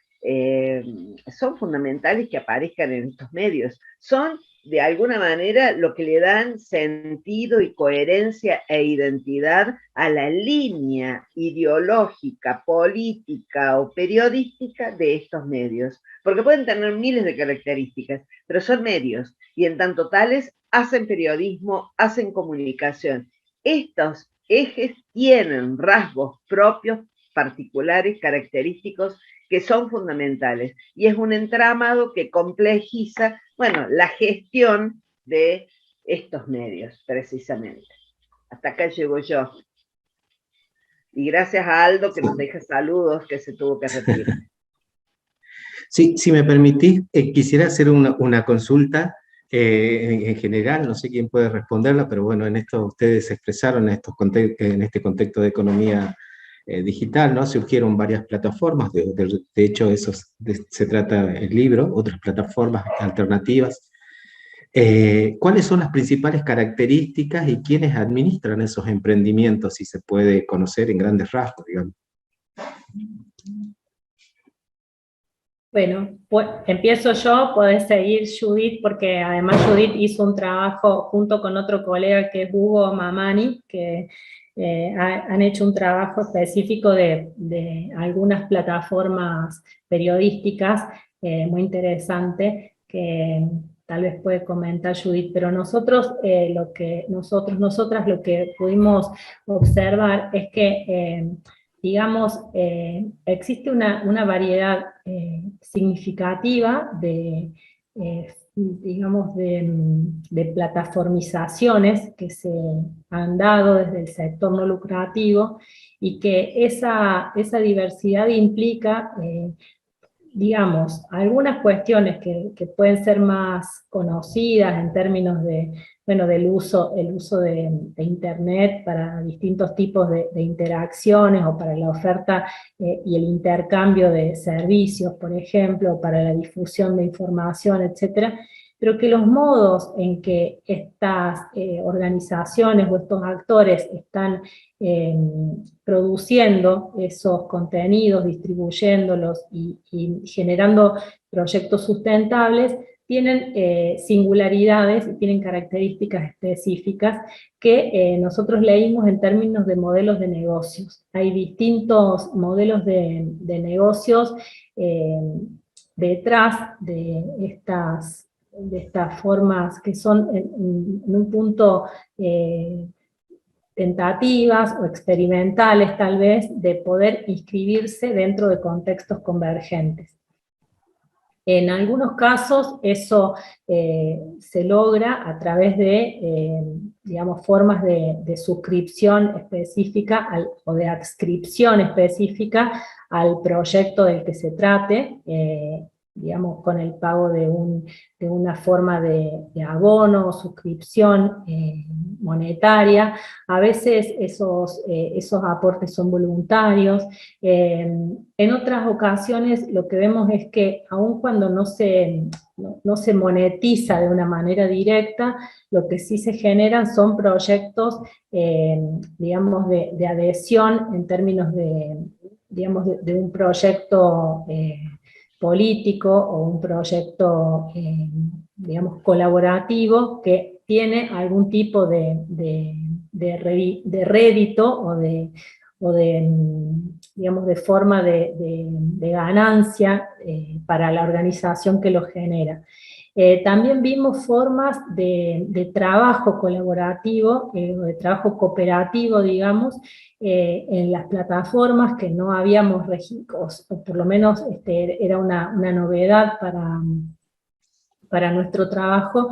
son fundamentales que aparezcan en estos medios. Son, de alguna manera, lo que le dan sentido y coherencia e identidad a la línea ideológica, política o periodística de estos medios. Porque pueden tener miles de características, pero son medios, y en tanto tales hacen periodismo, hacen comunicación. Estos ejes tienen rasgos propios, particulares, característicos, que son fundamentales, y es un entramado que complejiza, bueno, la gestión de estos medios, precisamente. Hasta acá llego yo. Y gracias a Aldo, que nos deja saludos, que se tuvo que retirar. Sí, si me permitís, quisiera hacer una consulta en general, no sé quién puede responderla, pero bueno, en esto ustedes se expresaron en este contexto de economía digital, ¿no? Surgieron varias plataformas, de hecho eso se trata el libro, otras plataformas alternativas. ¿Cuáles son las principales características y quiénes administran esos emprendimientos, si se puede conocer en grandes rasgos, digamos? Bueno, pues empiezo yo, podés seguir Judith, porque además Judith hizo un trabajo junto con otro colega que es Hugo Mamani, que han hecho un trabajo específico de algunas plataformas periodísticas muy interesante, que tal vez puede comentar Judith, pero nosotros, nosotras lo que pudimos observar es que digamos, existe una variedad significativa digamos, de plataformizaciones que se han dado desde el sector no lucrativo, y que esa diversidad implica, digamos, algunas cuestiones que pueden ser más conocidas en términos de, bueno, el uso de Internet para distintos tipos de interacciones, o para la oferta y el intercambio de servicios, por ejemplo, para la difusión de información, etcétera, pero que los modos en que estas organizaciones o estos actores están produciendo esos contenidos, distribuyéndolos y generando proyectos sustentables, tienen singularidades y tienen características específicas que nosotros leímos en términos de modelos de negocios. Hay distintos modelos de negocios detrás de estas formas que son en un punto tentativas o experimentales tal vez, de poder inscribirse dentro de contextos convergentes. En algunos casos eso se logra a través de, digamos, formas de suscripción específica o de adscripción específica al proyecto del que se trate, digamos, con el pago de una forma de abono o suscripción monetaria. A veces esos aportes son voluntarios. En otras ocasiones lo que vemos es que aun cuando no se monetiza de una manera directa, lo que sí se generan son proyectos, digamos, de adhesión en términos digamos, de un proyecto político o un proyecto, digamos, colaborativo, que tiene algún tipo de rédito o de, digamos, de forma de ganancia para la organización que lo genera. También vimos formas de trabajo colaborativo, de trabajo cooperativo, digamos, en las plataformas que no habíamos registrado, o por lo menos era una novedad para nuestro trabajo.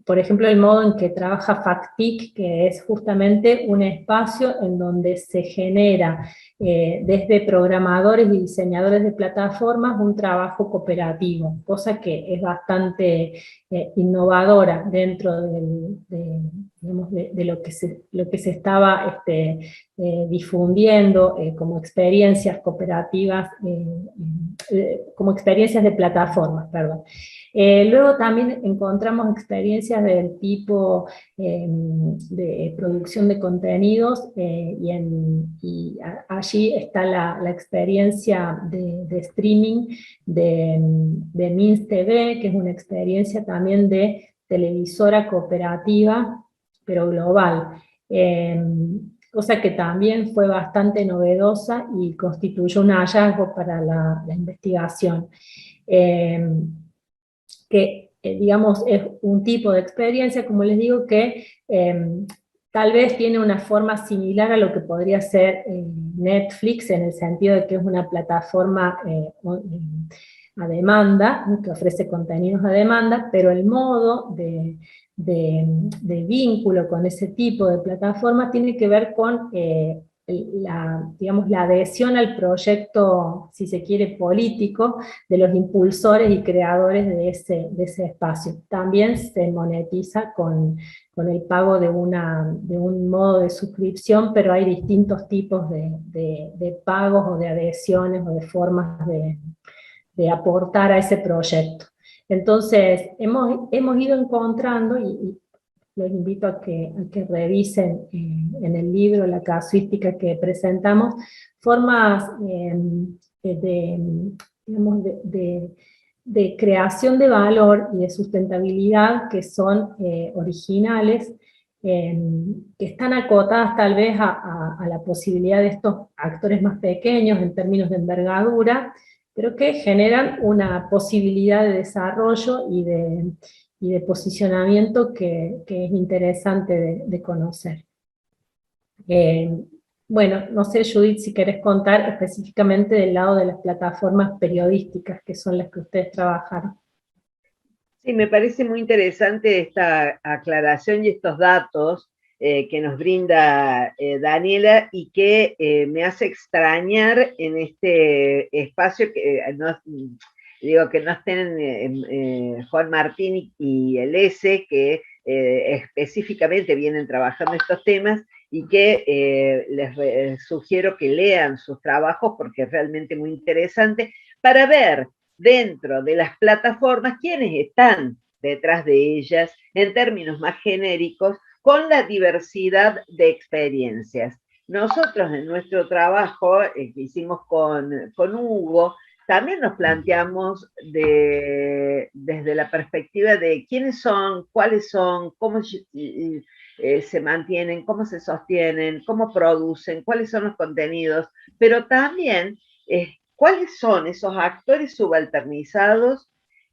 Por ejemplo, el modo en que trabaja FACTIC, que es justamente un espacio en donde se genera desde programadores y diseñadores de plataformas un trabajo cooperativo, cosa que es bastante innovadora dentro digamos, de lo que se estaba difundiendo como experiencias cooperativas, como experiencias de plataformas, perdón. Luego también encontramos experiencias del tipo de producción de contenidos, y allí está la experiencia de streaming de Minsk TV, que es una experiencia también de televisora cooperativa, pero global. Cosa que también fue bastante novedosa y constituyó un hallazgo para la investigación. Que digamos es un tipo de experiencia, como les digo, que tal vez tiene una forma similar a lo que podría ser Netflix, en el sentido de que es una plataforma a demanda, que ofrece contenidos a demanda, pero el modo de vínculo con ese tipo de plataforma tiene que ver con digamos, la adhesión al proyecto, si se quiere, político, de los impulsores y creadores de ese espacio. También se monetiza con el pago de un modo de suscripción, pero hay distintos tipos de pagos o de adhesiones o de formas de aportar a ese proyecto. Entonces, hemos ido encontrando, y los invito a que revisen en el libro la casuística que presentamos, formas digamos, de creación de valor y de sustentabilidad que son originales, que están acotadas tal vez a la posibilidad de estos actores más pequeños en términos de envergadura, pero que generan una posibilidad de desarrollo y de posicionamiento que es interesante de conocer. Bueno, no sé, Judith, si querés contar específicamente del lado de las plataformas periodísticas, que son las que ustedes trabajaron. Sí, me parece muy interesante esta aclaración y estos datos que nos brinda Daniela, y que me hace extrañar en este espacio que digo que no estén Juan Martín y el S, que específicamente vienen trabajando estos temas, y que les sugiero que lean sus trabajos porque es realmente muy interesante para ver dentro de las plataformas quiénes están detrás de ellas en términos más genéricos, con la diversidad de experiencias. Nosotros en nuestro trabajo que hicimos con Hugo, también nos planteamos desde la perspectiva de quiénes son, cuáles son, cómo se mantienen, cómo se sostienen, cómo producen, cuáles son los contenidos, pero también cuáles son esos actores subalternizados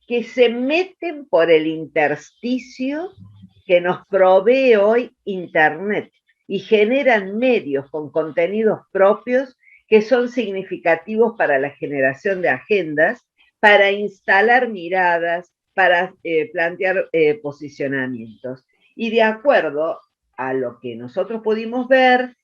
que se meten por el intersticio que nos provee hoy Internet y generan medios con contenidos propios que son significativos para la generación de agendas, para instalar miradas, para plantear posicionamientos. Y de acuerdo a lo que nosotros pudimos ver,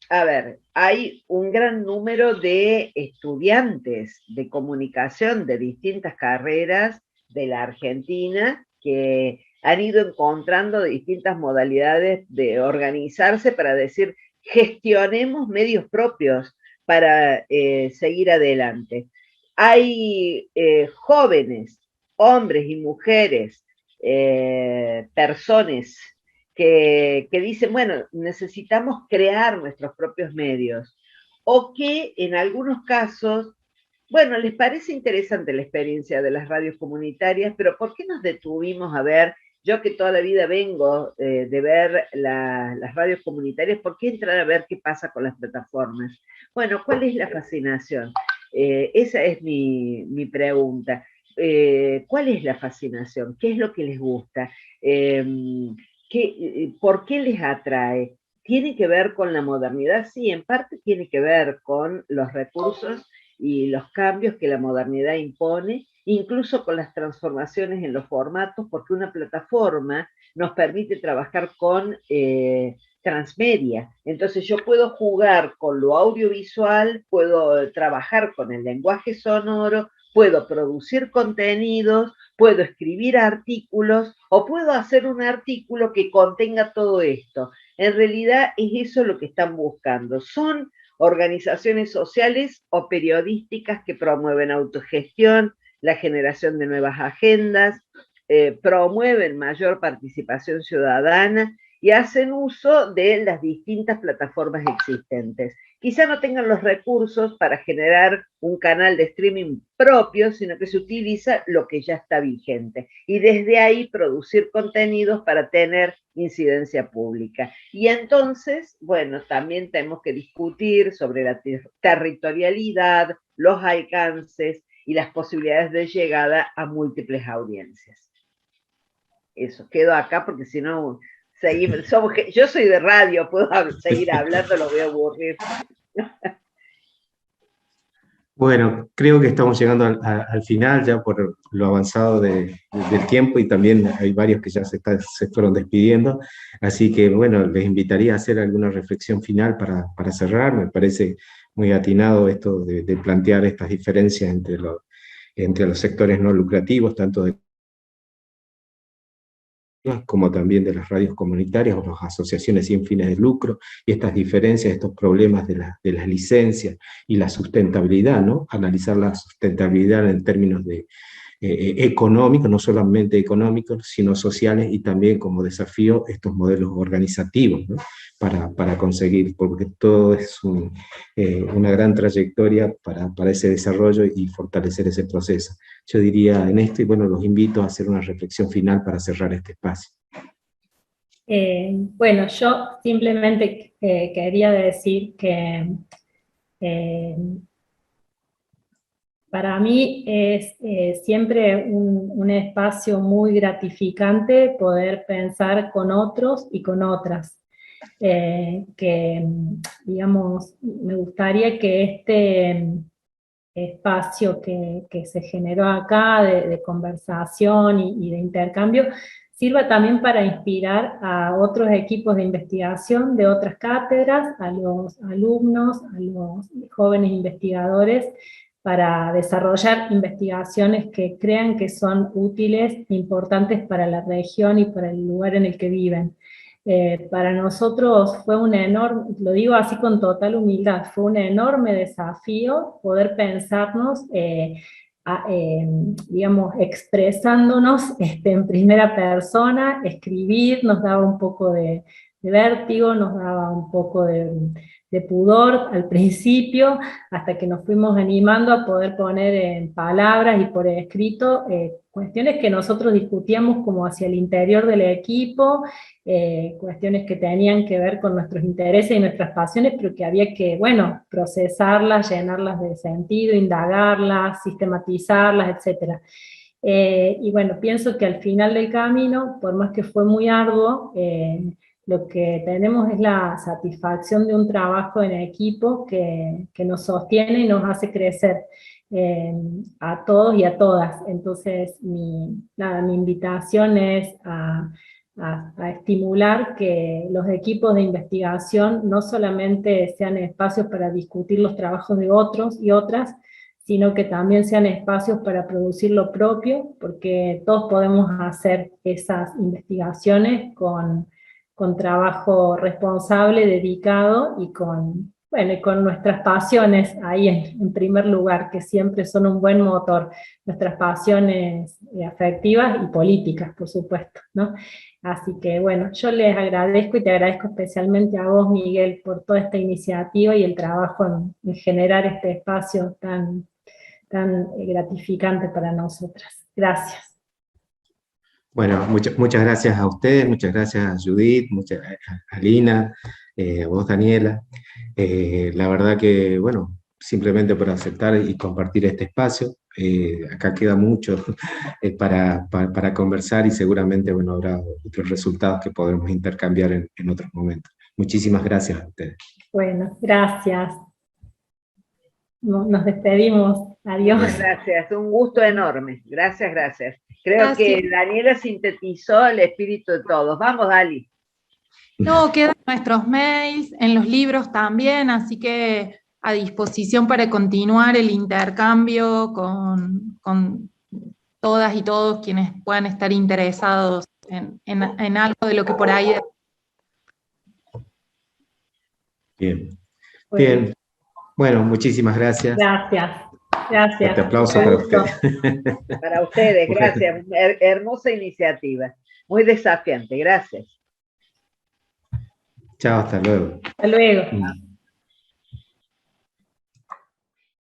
a ver, hay un gran número de estudiantes de comunicación de distintas carreras de la Argentina que han ido encontrando distintas modalidades de organizarse para decir, gestionemos medios propios para seguir adelante. Hay jóvenes, hombres y mujeres, personas que dicen, bueno, necesitamos crear nuestros propios medios, o que en algunos casos, bueno, les parece interesante la experiencia de las radios comunitarias, pero ¿por qué nos detuvimos a ver? Yo que toda la vida vengo de ver las radios comunitarias, ¿por qué entrar a ver qué pasa con las plataformas? Bueno, ¿cuál es la fascinación? Esa es mi pregunta. ¿Cuál es la fascinación? ¿Qué es lo que les gusta? ¿Por qué les atrae? ¿Tiene que ver con la modernidad? Sí, en parte tiene que ver con los recursos y los cambios que la modernidad impone, incluso con las transformaciones en los formatos, porque una plataforma nos permite trabajar con transmedia. Entonces yo puedo jugar con lo audiovisual, puedo trabajar con el lenguaje sonoro, puedo producir contenidos, puedo escribir artículos o puedo hacer un artículo que contenga todo esto. En realidad es eso lo que están buscando. Son organizaciones sociales o periodísticas que promueven autogestión, la generación de nuevas agendas, promueven mayor participación ciudadana y hacen uso de las distintas plataformas existentes. Quizá no tengan los recursos para generar un canal de streaming propio, sino que se utiliza lo que ya está vigente. Y desde ahí producir contenidos para tener incidencia pública. Y entonces, bueno, también tenemos que discutir sobre la territorialidad, los alcances y las posibilidades de llegada a múltiples audiencias. Eso, quedo acá porque si no... yo soy de radio, puedo seguir hablando, lo voy a aburrir. Bueno, creo que estamos llegando al final ya por lo avanzado del tiempo, y también hay varios que ya se fueron despidiendo, así que bueno, les invitaría a hacer alguna reflexión final para cerrar. Me parece muy atinado esto de plantear estas diferencias entre los sectores no lucrativos, tanto de como también de las radios comunitarias o las asociaciones sin fines de lucro, y estas diferencias, estos problemas de las licencias y la sustentabilidad, ¿no? Analizar la sustentabilidad en términos de económicos, no solamente económicos, sino sociales, y también como desafío estos modelos organizativos, ¿no? para conseguir, porque todo es una gran trayectoria para ese desarrollo y fortalecer ese proceso. Yo diría en esto, y bueno, los invito a hacer una reflexión final para cerrar este espacio. Bueno, yo simplemente quería decir que para mí es siempre un espacio muy gratificante poder pensar con otros y con otras. Digamos, me gustaría que este espacio que se generó acá de conversación y de intercambio sirva también para inspirar a otros equipos de investigación de otras cátedras, a los alumnos, a los jóvenes investigadores, para desarrollar investigaciones que crean que son útiles, importantes para la región y para el lugar en el que viven. Para nosotros fue un enorme, lo digo así con total humildad, fue un enorme desafío poder pensarnos, digamos, expresándonos en primera persona. Escribir nos daba un poco de vértigo, nos daba un poco de pudor al principio, hasta que nos fuimos animando a poder poner en palabras y por escrito cuestiones que nosotros discutíamos como hacia el interior del equipo, cuestiones que tenían que ver con nuestros intereses y nuestras pasiones, pero que había que, bueno, procesarlas, llenarlas de sentido, indagarlas, sistematizarlas, etc. Y bueno, pienso que al final del camino, por más que fue muy arduo, lo que tenemos es la satisfacción de un trabajo en equipo que nos sostiene y nos hace crecer a todos y a todas. Entonces, mi invitación es a estimular que los equipos de investigación no solamente sean espacios para discutir los trabajos de otros y otras, sino que también sean espacios para producir lo propio, porque todos podemos hacer esas investigaciones con trabajo responsable, dedicado y con, bueno, y con nuestras pasiones ahí en primer lugar, que siempre son un buen motor, nuestras pasiones afectivas y políticas, por supuesto, ¿no? Así que bueno, yo les agradezco y te agradezco especialmente a vos, Miguel, por toda esta iniciativa y el trabajo en generar este espacio tan gratificante para nosotras. Gracias. Bueno, muchas gracias a ustedes, muchas gracias a Judith, muchas a Lina, a vos, Daniela. La verdad que, bueno, simplemente por aceptar y compartir este espacio. Acá queda mucho para conversar y seguramente, bueno, habrá otros resultados que podremos intercambiar en otros momentos. Muchísimas gracias a ustedes. Bueno, gracias. Nos despedimos. Adiós. Muchas gracias, un gusto enorme. Gracias, gracias. Creo que Daniela sintetizó el espíritu de todos. Vamos, Dali. No, quedan nuestros mails, en los libros también, así que a disposición para continuar el intercambio con todas y todos quienes puedan estar interesados en algo de lo que por ahí... Bien. Bien. Bueno, muchísimas gracias. Gracias. Gracias. Este aplauso para ustedes. Para ustedes, gracias. Hermosa iniciativa. Muy desafiante, gracias. Chao, hasta luego. Hasta luego.